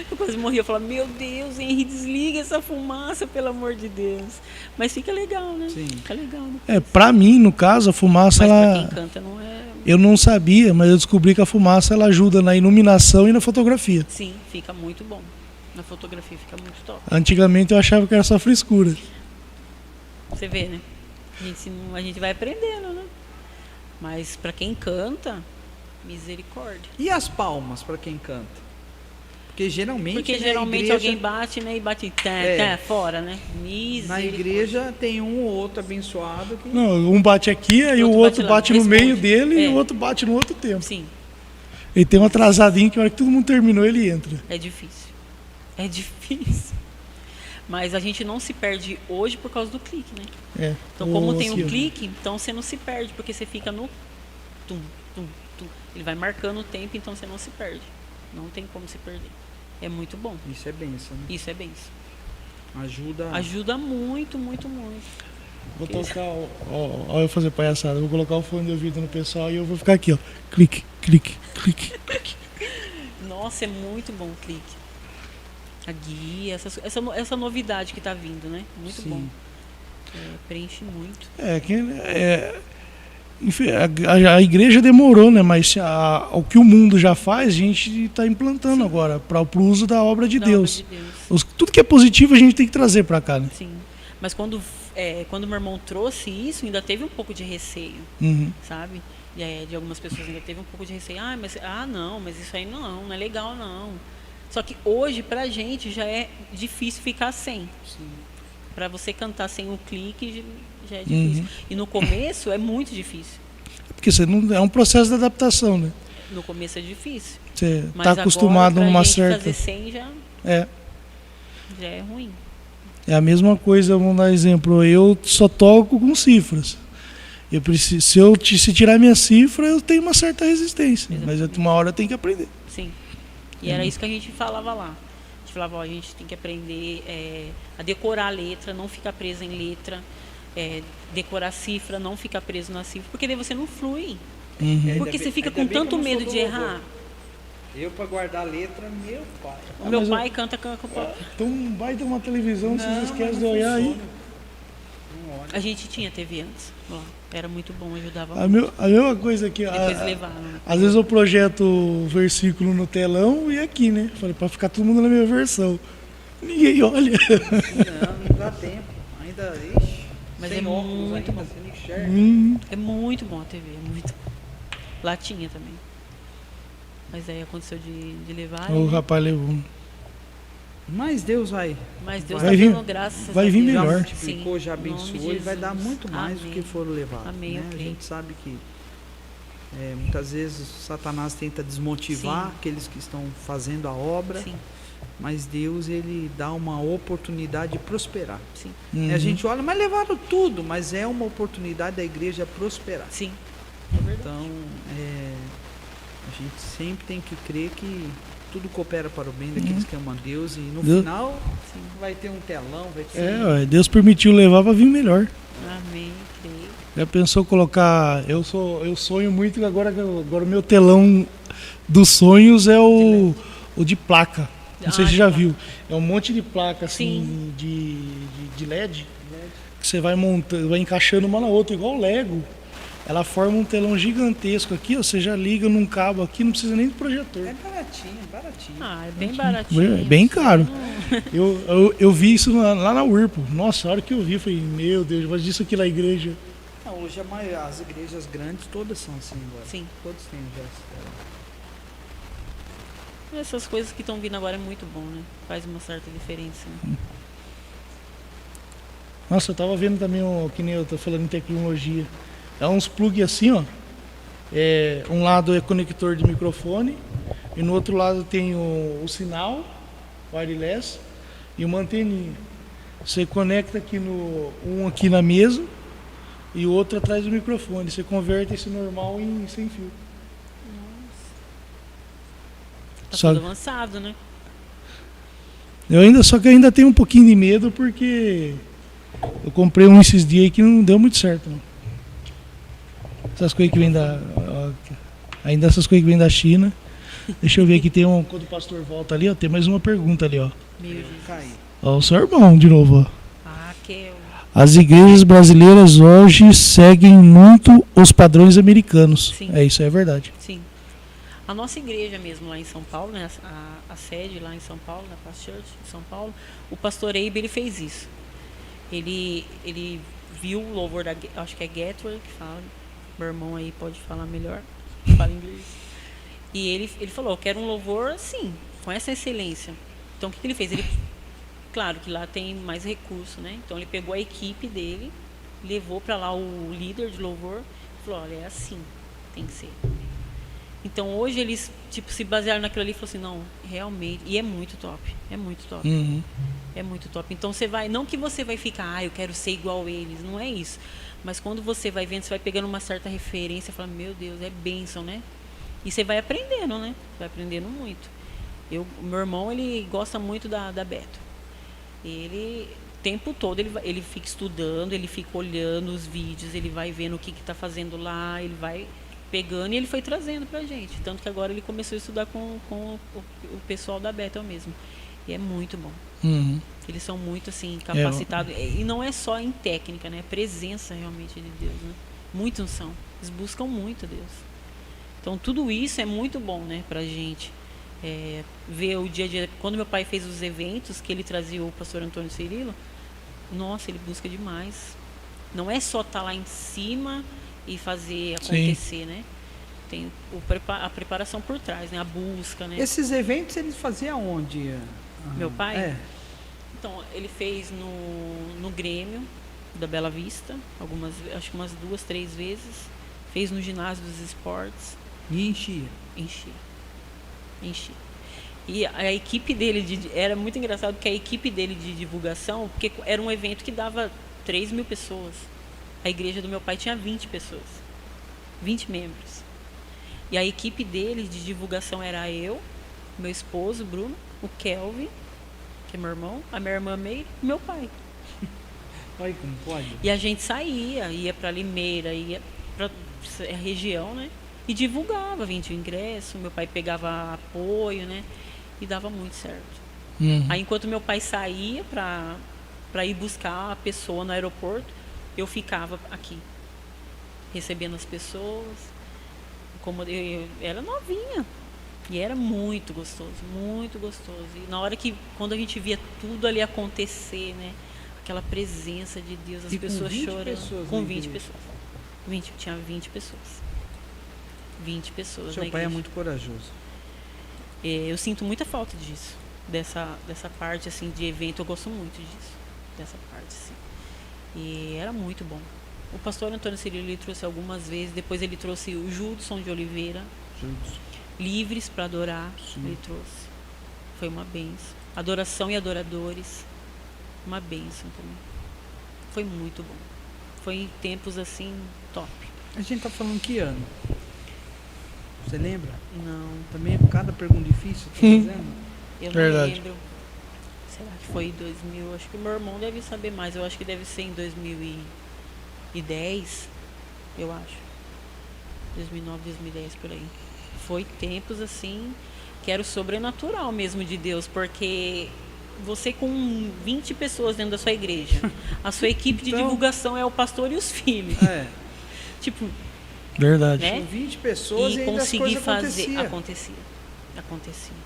Eu quase morri. Eu falava, meu Deus, Henry, desliga essa fumaça, pelo amor de Deus. Mas fica legal, né? Sim. Fica legal. Né? Pra mim, no caso, a fumaça, Mas ela... pra quem canta não é... Eu não sabia, mas eu descobri que a fumaça ela ajuda na iluminação e na fotografia. Sim, fica muito bom. Na fotografia fica muito top. Antigamente eu achava que era só frescura. Você vê, né? A gente vai aprendendo, né? Mas pra quem canta, misericórdia. E as palmas para quem canta? Porque geralmente, Porque né, geralmente igreja, alguém bate, né? E bate fora, né? Misericórdia. na igreja tem um ou outro abençoado que Não, um bate aqui, aí o outro lá, bate no responde. meio dele e É. o outro bate no outro tempo. Sim, Ele tem um atrasadinho que a hora que todo mundo terminou ele entra. é difícil. É difícil. Mas a gente não se perde hoje por causa do clique, né? É. Então, como tem Aqui, um ó. clique, então você não se perde, porque você fica no tum, tum, tum. Ele vai marcando o tempo, então você não se perde. Não tem como se perder. É muito bom. isso é benção, né? Isso é benção. Ajuda. Ajuda muito, muito, muito. Vou tocar, ó, eu fazer palhaçada. Vou colocar o fone de ouvido no pessoal e eu vou ficar aqui, ó. Clique, clique, clique, clique. Nossa, é muito bom o clique. A guia, essa novidade que está vindo, né? Muito Sim. bom. Preenche muito. Enfim, a igreja demorou, né? Mas o que o mundo já faz, a gente está implantando agora para o uso da obra de Da Deus. obra de Deus. Tudo que é positivo a gente tem que trazer para cá, né? Sim. Mas quando meu irmão trouxe isso, ainda teve um pouco de receio, Uhum. sabe? De algumas pessoas ainda teve um pouco de receio. Não, mas isso aí não é legal, não. Só que hoje, pra gente, já é difícil ficar sem. Para você cantar sem o clique, já é difícil. Uhum. E no começo é muito difícil. Porque você não, é um processo de adaptação, né? No começo é difícil. Você Mas está acostumado a agora, uma pra gente certa... fazer sem já É. é ruim. É a mesma coisa, vamos dar exemplo. Eu só toco com cifras. Eu preciso, se tirar minha cifra, eu tenho uma certa resistência. Mas uma hora eu tenho que aprender. Sim. E era isso que a gente falava lá. A gente falava, a gente tem que aprender a decorar a letra, não ficar preso em letra, decorar a cifra, não ficar preso na cifra, porque daí você não flui. Uhum. Porque você fica com tanto medo de errar. Eu, para guardar a letra, meu pai. O meu mas pai canta com Então vai ter uma televisão, vocês Não, esquecem mas de não olhar aí. funciona. Não olha. A gente tinha TV antes. Lá. Era muito bom, ajudava A muito. mesma coisa aqui. Depois levaram. Às vezes eu projeto o versículo no telão e aqui, né? Falei, para ficar todo mundo na minha versão. Ninguém olha. Não dá tempo. Ainda, ixi, Mas sem é óculos muito ainda, bom. você não enxerga. É muito bom a TV, é muito bom. Lá tinha também. Mas aí aconteceu de levar. O rapaz levou. Mas Deus vai. Mas Deus Vai está vir- dando graças vai a vir Deus. Já melhor. multiplicou, já Sim, em nome de abençoou e vai dar Jesus. muito mais do Amém. que foram levados. Amém, Né? eu A creio. gente sabe que muitas vezes Satanás tenta desmotivar Sim. aqueles que estão fazendo a obra, Sim, mas Deus ele dá uma oportunidade de prosperar. sim, Uhum. A gente olha, mas levaram tudo, mas é uma oportunidade da igreja prosperar. sim. É verdade. Então, a gente sempre tem que crer que tudo coopera para o bem daqueles que amam a Deus e no Deus- final Sim. vai ter um telão, vai ter Ué, Deus permitiu levar para vir melhor. Amém, creio. Já pensou colocar... Eu sonho muito que agora o meu telão dos sonhos é o de placa. Não sei se você já viu. É um monte de placa assim de LED que você vai montando, vai encaixando uma na outra, igual o Lego. Ela forma um telão gigantesco aqui, ó, você já liga num cabo aqui, não precisa nem de projetor. É baratinho, baratinho. Ah, é bem baratinho. É bem caro. Eu vi isso lá na Whirlpool. Nossa, a hora que eu vi, eu falei, meu Deus, mas disso aqui na igreja. Não, hoje as igrejas grandes todas são assim agora. Sim. Todos têm já. Essas coisas que estão vindo agora é muito bom, né? Faz uma certa diferença. Né? Nossa, eu tava vendo também, que nem eu tô falando em tecnologia. É uns plug assim, ó. Um lado é conector de microfone e no outro lado tem o sinal wireless e uma anteninha. Você conecta aqui aqui na mesa e o outro atrás do microfone. Você converte esse normal em sem fio. Tá Só- tudo avançado, né? Só que eu ainda tenho um pouquinho de medo porque eu comprei um esses dias aí que não deu muito certo. Não. Essas coisas que vêm ainda essas coisas que vêm da China. Deixa eu ver aqui, quando o pastor volta ali, ó, tem mais uma pergunta ali, ó. Meu Jesus. Cai. Ó, o seu irmão de novo, ó. Ah, que As igrejas brasileiras hoje seguem muito os padrões americanos. Sim. Isso é verdade. Sim. A nossa igreja mesmo lá em São Paulo, né, a sede lá em São Paulo, na Paz Church em São Paulo, o pastor Abe, ele fez isso. Ele viu o louvor acho que é Gateway que fala, meu irmão aí pode falar melhor, fala inglês. E ele falou, eu quero um louvor assim, com essa excelência. Então o que ele fez? Claro que lá tem mais recurso, né? Então ele pegou a equipe dele, levou para lá o líder de louvor, e falou, olha, é assim, tem que ser. Então hoje eles se basearam naquilo ali e falaram assim, não, realmente, e é muito top, é muito top. Uhum. É muito top. Então você vai, não que você vai ficar, eu quero ser igual a eles, não é isso. Mas quando você vai vendo, você vai pegando uma certa referência, fala, meu Deus, é bênção, né? E você vai aprendendo, né? Vai aprendendo muito. O meu irmão, ele gosta muito da Beto. Ele, o tempo todo, ele fica estudando, ele fica olhando os vídeos, ele vai vendo o que está fazendo lá, ele vai pegando e ele foi trazendo pra gente. Tanto que agora ele começou a estudar com o pessoal da Bethel mesmo. E é muito bom. Uhum. Eles são muito assim capacitados. E não é só em técnica, né? É presença realmente de Deus, né? Muito unção. Eles buscam muito Deus. Então tudo isso é muito bom, né, pra gente. Ver o dia a dia. Quando meu pai fez os eventos, que ele trazia o pastor Antônio Cirilo, nossa, ele busca demais. Não é só estar lá em cima e fazer acontecer, Sim. né? Tem a preparação por trás, né? A busca, né? Esses eventos ele fazia onde? Meu pai? É. Então, ele fez no Grêmio da Bela Vista, acho que umas 2, 3 vezes. Fez no ginásio dos esportes. E enchia? Enchia. E a equipe dele, era muito engraçado, porque a equipe dele de divulgação, porque era um evento que dava 3.000 pessoas. A igreja do meu pai tinha 20 pessoas, 20 membros. E a equipe dele de divulgação era eu, meu esposo, Bruno, o Kelvin, que é meu irmão, a minha irmã Meire e meu pai. Olha como pode. E a gente ia para Limeira, ia para a região, né? E divulgava, vendia o ingresso, meu pai pegava apoio, né? E dava muito certo. Uhum. Aí enquanto meu pai saía para ir buscar a pessoa no aeroporto, eu ficava aqui, recebendo as pessoas. Como eu era novinha. E era muito gostoso, muito gostoso. E na hora quando a gente via tudo ali acontecer, né? Aquela presença de Deus, as pessoas chorando. Com 20 pessoas. Tinha 20 pessoas. 20 pessoas. Seu pai é muito corajoso. Eu sinto muita falta disso. Dessa parte assim de evento, eu gosto muito disso. Dessa parte, assim. E era muito bom. O pastor Antônio Cirilo, ele trouxe algumas vezes. Depois ele trouxe o Judson de Oliveira. Livres para adorar. Sim. Ele trouxe. Foi uma bênção. Adoração e adoradores. Uma bênção também. Foi muito bom. Foi em tempos assim, top. A gente tá falando que ano? Você lembra? Não. Também é cada pergunta difícil, tá fazendo? Eu não Verdade. lembro. Será que foi em 2000? Acho que o meu irmão deve saber mais. Eu acho que deve ser em 2010, eu acho. 2009, 2010, por aí. Foi tempos assim, que era o sobrenatural mesmo de Deus, porque você com 20 pessoas dentro da sua igreja, a sua equipe de divulgação é o pastor e os filhos. Tipo, verdade. né? Com 20 pessoas e ainda conseguir as fazer. acontecia. Acontecia.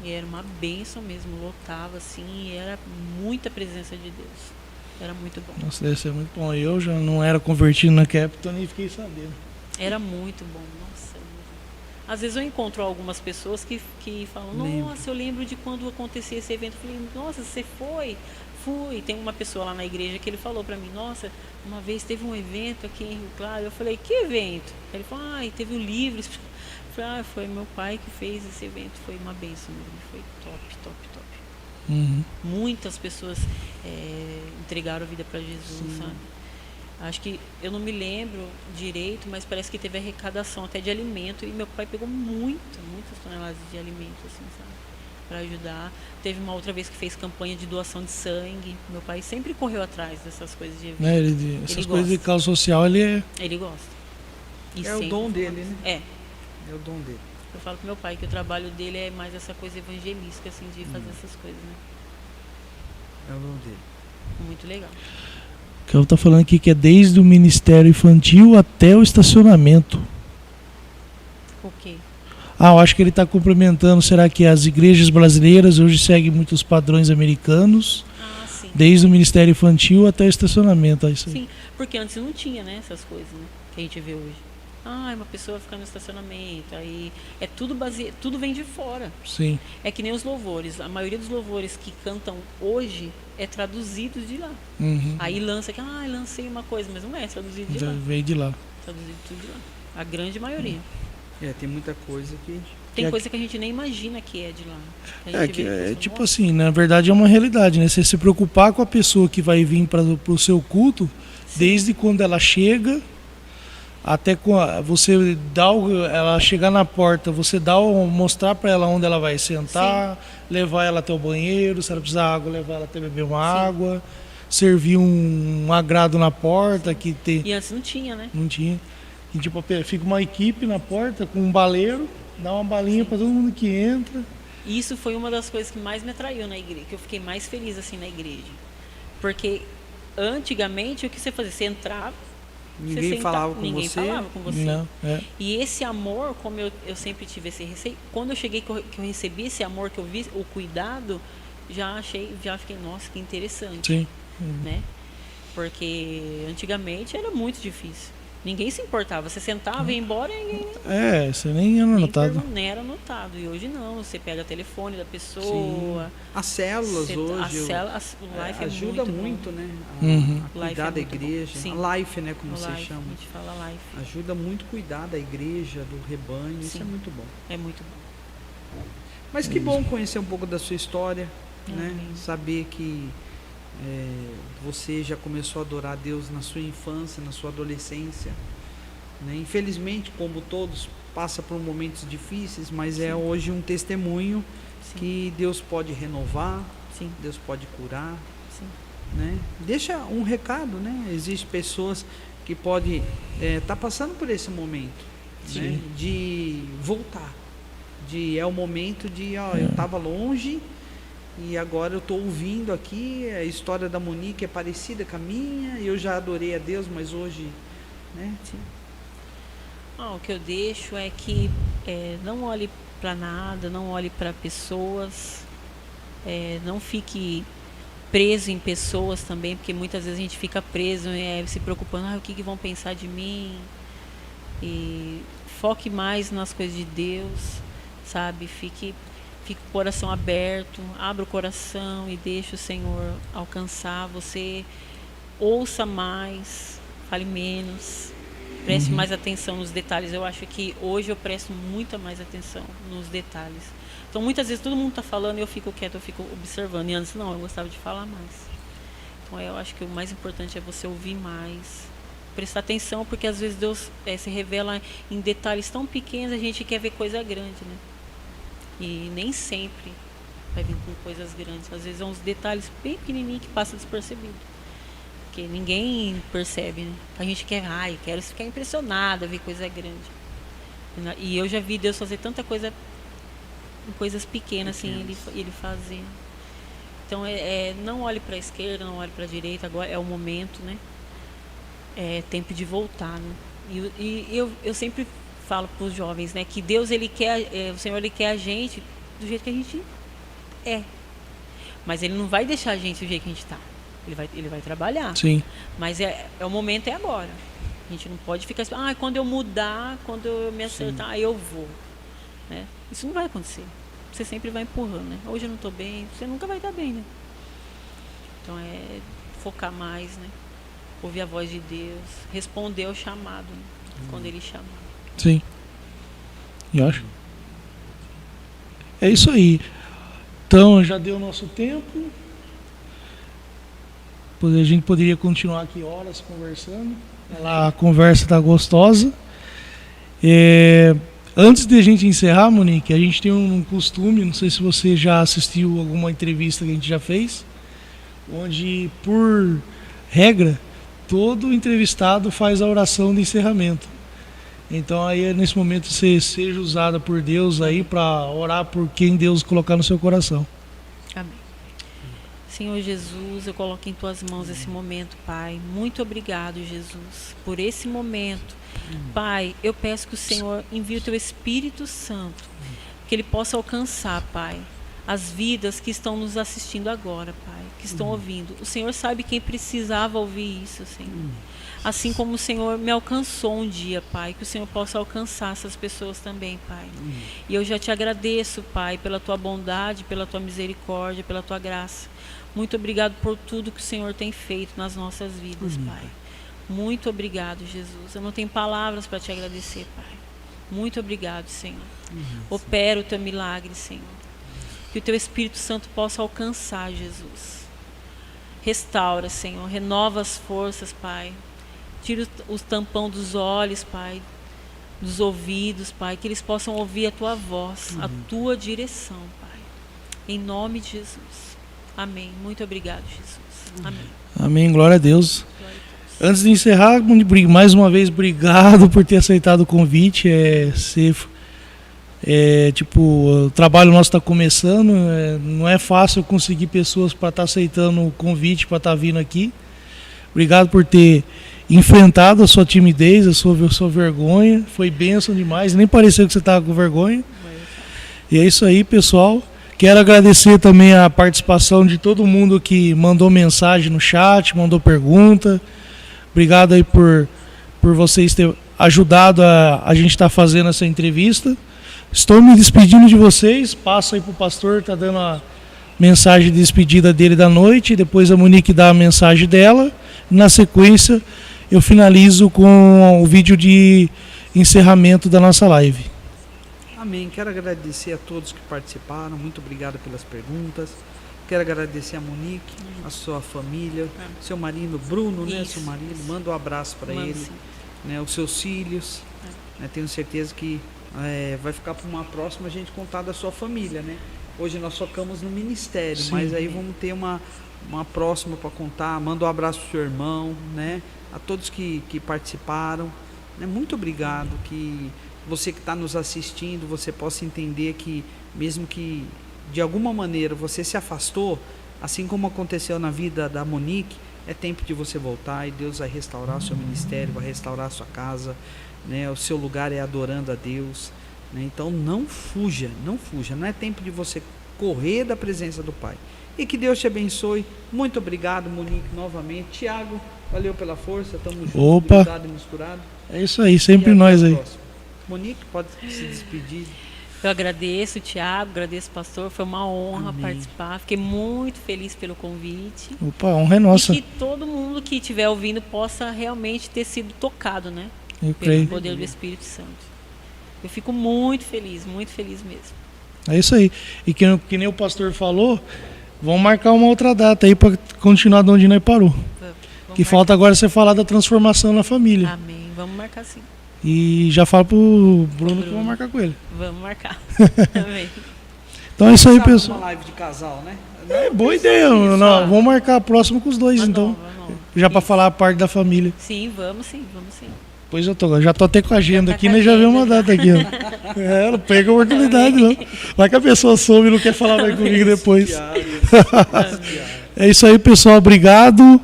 E era uma bênção mesmo, lotava assim, e era muita presença de Deus. Era muito bom. Nossa, deve ser muito bom. Eu já não era convertido na Capitol, nem fiquei sabendo. Era muito bom, nossa. Às vezes eu encontro algumas pessoas que falam, nossa, eu lembro de quando acontecia esse evento. Eu falei, nossa, você foi? fui. Tem uma pessoa lá na igreja que ele falou para mim, nossa, uma vez teve um evento aqui em Rio Claro. Eu falei, que evento? Ele falou, teve o livro. Eu falei, foi meu pai que fez esse evento, foi uma bênção mesmo, foi top, top, top. Muitas pessoas entregaram a vida para Jesus, sabe? Acho que, eu não me lembro direito, mas parece que teve arrecadação até de alimento, e meu pai pegou muitas toneladas de alimento, assim, sabe? Para ajudar. Teve uma outra vez que fez campanha de doação de sangue. Meu pai sempre correu atrás dessas coisas de evento. Essas coisas de causa social, ele gosta. E é o dom dele, né? É o dom dele. Eu falo pro meu pai que o trabalho dele é mais essa coisa evangelística, assim, de fazer essas coisas, né? É o dom dele. Muito legal. que eu tô falando aqui que é desde o Ministério Infantil até o estacionamento. O quê? Eu acho que ele está complementando, será que as igrejas brasileiras hoje seguem muitos padrões americanos? Sim. Desde o Ministério Infantil até o estacionamento. Isso aí. Sim, porque antes não tinha, né, essas coisas, né, que a gente vê hoje. Uma pessoa fica no estacionamento, aí é tudo vem de fora. Sim. É que nem os louvores, a maioria dos louvores que cantam hoje é traduzido de lá. Uhum. Aí lança que, lancei uma coisa, mas não é traduzido de Já lá. veio de lá. Traduzido tudo de lá. A grande maioria. Tem muita coisa que... Tem coisa que a gente nem imagina que é de lá. Tipo assim, na verdade é uma realidade, né? Você se preocupar com a pessoa que vai vir para o seu culto, sim, desde quando ela chega, até você ela chegar na porta, você mostrar para ela onde ela vai sentar, sim, levar ela até o banheiro, se ela precisar de água, levar ela até beber uma, sim, água, servir um agrado na porta. Que tem... E antes não tinha, né? Não tinha. E, tipo, fica uma equipe na porta com um baleiro, dá uma balinha para todo mundo que entra. E isso foi uma das coisas que mais me atraiu na igreja, que eu fiquei mais feliz assim na igreja. Porque antigamente o que você fazia? Você entrava, ninguém falava com você. Não, E esse amor, como eu sempre tive esse receio, quando eu cheguei que eu recebi esse amor, que eu vi o cuidado, já fiquei, nossa, que interessante. Sim. Né? Porque antigamente era muito difícil. Ninguém se importava. Você sentava e ia embora e ninguém... você nem era notado. Nem era notado. E hoje não. Você pega o telefone da pessoa. Sim. As células hoje... o Life ajuda muito, né? A cuidar da igreja. Sim. A Life, né? Como você chama. A gente fala Life. Ajuda muito a cuidar da igreja, do rebanho. Sim. Isso é muito bom. É muito bom. Mas que bom conhecer um pouco da sua história. Né? Saber que... você já começou a adorar a Deus na sua infância, na sua adolescência, né? Infelizmente, como todos, passa por momentos difíceis, mas sim, é hoje um testemunho, sim, que Deus pode renovar, sim, Deus pode curar, sim, né? Deixa um recado, né? Existem pessoas que podem estar passando por esse momento, né? De voltar, é o momento de eu estava longe e agora eu estou ouvindo aqui, a história da Monique é parecida com a minha, eu já adorei a Deus, mas hoje, né? Sim. O que eu deixo é que não olhe para nada, não olhe para pessoas, não fique preso em pessoas também, porque muitas vezes a gente fica preso se preocupando, o que vão pensar de mim? E foque mais nas coisas de Deus, sabe? Fique com o coração aberto, abra o coração e deixe o Senhor alcançar você. Ouça mais, fale menos, preste mais atenção nos detalhes. Eu acho que hoje eu presto muita mais atenção nos detalhes. Então muitas vezes todo mundo está falando e eu fico quieto, eu fico observando. E antes não, eu gostava de falar mais. Então eu acho que o mais importante é você ouvir mais, prestar atenção, porque às vezes Deus se revela em detalhes tão pequenos, a gente quer ver coisa grande, né? E nem sempre vai vir com coisas grandes. Às vezes é uns detalhes bem pequenininhos que passam despercebido, porque ninguém percebe, né? A gente quero ficar impressionada, ver coisa grande. E eu já vi Deus fazer tanta coisa em coisas pequenas, assim, ele fazer. Então não olhe para a esquerda, não olhe para a direita. Agora é o momento, né? É tempo de voltar, né? E eu sempre falo para os jovens, né, que Deus, o Senhor, ele quer a gente do jeito que a gente é, mas ele não vai deixar a gente do jeito que a gente está. Ele vai trabalhar. Sim. Mas o momento é agora. A gente não pode ficar assim, quando eu mudar, quando eu me acertar, aí eu vou, né? Isso não vai acontecer. Você sempre vai empurrando, né? Hoje eu não estou bem, você nunca vai estar bem, né? Então é focar mais, né? Ouvir a voz de Deus, responder ao chamado, né? Quando Ele chamar. Sim. Eu acho. É isso aí. Então, já deu o nosso tempo. A gente poderia continuar aqui horas conversando. A conversa está gostosa. Antes de a gente encerrar, Monique, a gente tem um costume, não sei se você já assistiu alguma entrevista que a gente já fez, onde, por regra, todo entrevistado faz a oração de encerramento. Então aí nesse momento você seja usada por Deus aí para orar por quem Deus colocar no seu coração. Amém. Senhor Jesus, eu coloco em tuas mãos esse momento, Pai. Muito obrigado, Jesus, por esse momento. Pai, eu peço que o Senhor envie o teu Espírito Santo, que ele possa alcançar, Pai, as vidas que estão nos assistindo agora, Pai, que estão ouvindo. O Senhor sabe quem precisava ouvir isso, Senhor. Assim como o Senhor me alcançou um dia, Pai, que o Senhor possa alcançar essas pessoas também, Pai. E eu já te agradeço, Pai, pela tua bondade, pela tua misericórdia, pela tua graça. Muito obrigado por tudo que o Senhor tem feito nas nossas vidas, Pai. Muito obrigado, Jesus. Eu não tenho palavras para te agradecer, Pai. Muito obrigado, Senhor. Opera o teu milagre, Senhor. Que o teu Espírito Santo possa alcançar, Jesus. Restaura, Senhor. Renova as forças, Pai. Tira os tampão dos olhos, Pai, dos ouvidos, Pai, que eles possam ouvir a tua voz, a tua direção, Pai. Em nome de Jesus. Amém. Muito obrigado, Jesus. Amém. Amém. Glória a Deus. Antes de encerrar, mais uma vez, obrigado por ter aceitado o convite. O trabalho nosso está começando. Não é fácil conseguir pessoas para estar aceitando o convite, para estar vindo aqui. Obrigado por ter enfrentado a sua timidez, a sua vergonha. Foi bênção demais. Nem pareceu que você estava com vergonha. E é isso aí, pessoal. Quero agradecer também a participação de todo mundo que mandou mensagem no chat, mandou pergunta. Obrigado aí por vocês terem ajudado a gente estar fazendo essa entrevista. Estou me despedindo de vocês. Passo aí para o pastor, está dando a mensagem de despedida dele da noite. Depois a Monique dá a mensagem dela. Na sequência, eu finalizo com o vídeo de encerramento da nossa live. Amém. Quero agradecer a todos que participaram. Muito obrigado pelas perguntas. Quero agradecer a Monique, a sua família, seu marido Bruno, né? Seu marido, manda um abraço para ele, né? Os seus filhos. Né? Tenho certeza que vai ficar para uma próxima a gente contar da sua família, né? Hoje nós focamos no ministério, mas aí vamos ter uma próxima para contar. Manda um abraço pro seu irmão, né? A todos que participaram, né? Muito obrigado. Que você que está nos assistindo, você possa entender que mesmo que de alguma maneira você se afastou, assim como aconteceu na vida da Monique, é tempo de você voltar e Deus vai restaurar o seu ministério, vai restaurar a sua casa, né? O seu lugar é adorando a Deus, né? Então não fuja, não é tempo de você correr da presença do Pai. E que Deus te abençoe. Muito obrigado, Monique, novamente. Tiago, valeu pela força, estamos juntos, grudado e misturado. É isso aí, sempre nós aí. Monique, pode se despedir. Eu agradeço, Tiago, agradeço, pastor. Foi uma honra participar. Fiquei muito feliz pelo convite. Opa, a honra é nossa. E que todo mundo que estiver ouvindo possa realmente ter sido tocado, né? Eu pelo creio. poder do Espírito Santo. Eu fico muito feliz mesmo. É isso aí. E que nem o pastor falou, vamos marcar uma outra data aí para continuar de onde nós parou. Que falta agora você falar da transformação na família. Amém. Vamos marcar sim. E já falo pro Bruno que vamos marcar com ele. Vamos marcar. Amém. Então é isso aí, pessoal. Uma live de casal, né? É boa ideia. Não, vamos marcar a próxima com os dois, então. Já para falar a parte da família. Sim, vamos sim. Pois já tô até com a agenda aqui, né? Já vi uma data aqui, ó. Não pega a oportunidade, não. Vai que a pessoa soube e não quer falar mais comigo depois. É isso aí, pessoal. Obrigado.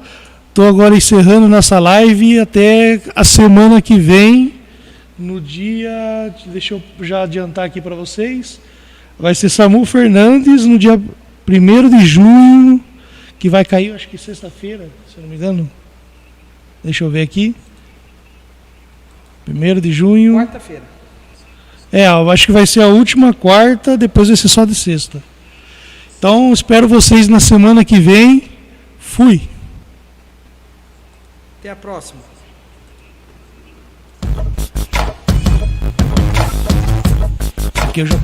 Estou agora encerrando nossa live. Até a semana que vem. No dia... Deixa eu já adiantar aqui para vocês. Vai ser Samu Fernandes no dia 1º de junho. Que vai cair, acho que sexta-feira, se eu não me engano. Deixa eu ver aqui. 1º de junho. Quarta-feira. Eu acho que vai ser a última quarta, depois vai ser só de sexta. Então, espero vocês na semana que vem. Fui. Até a próxima. Aqui eu já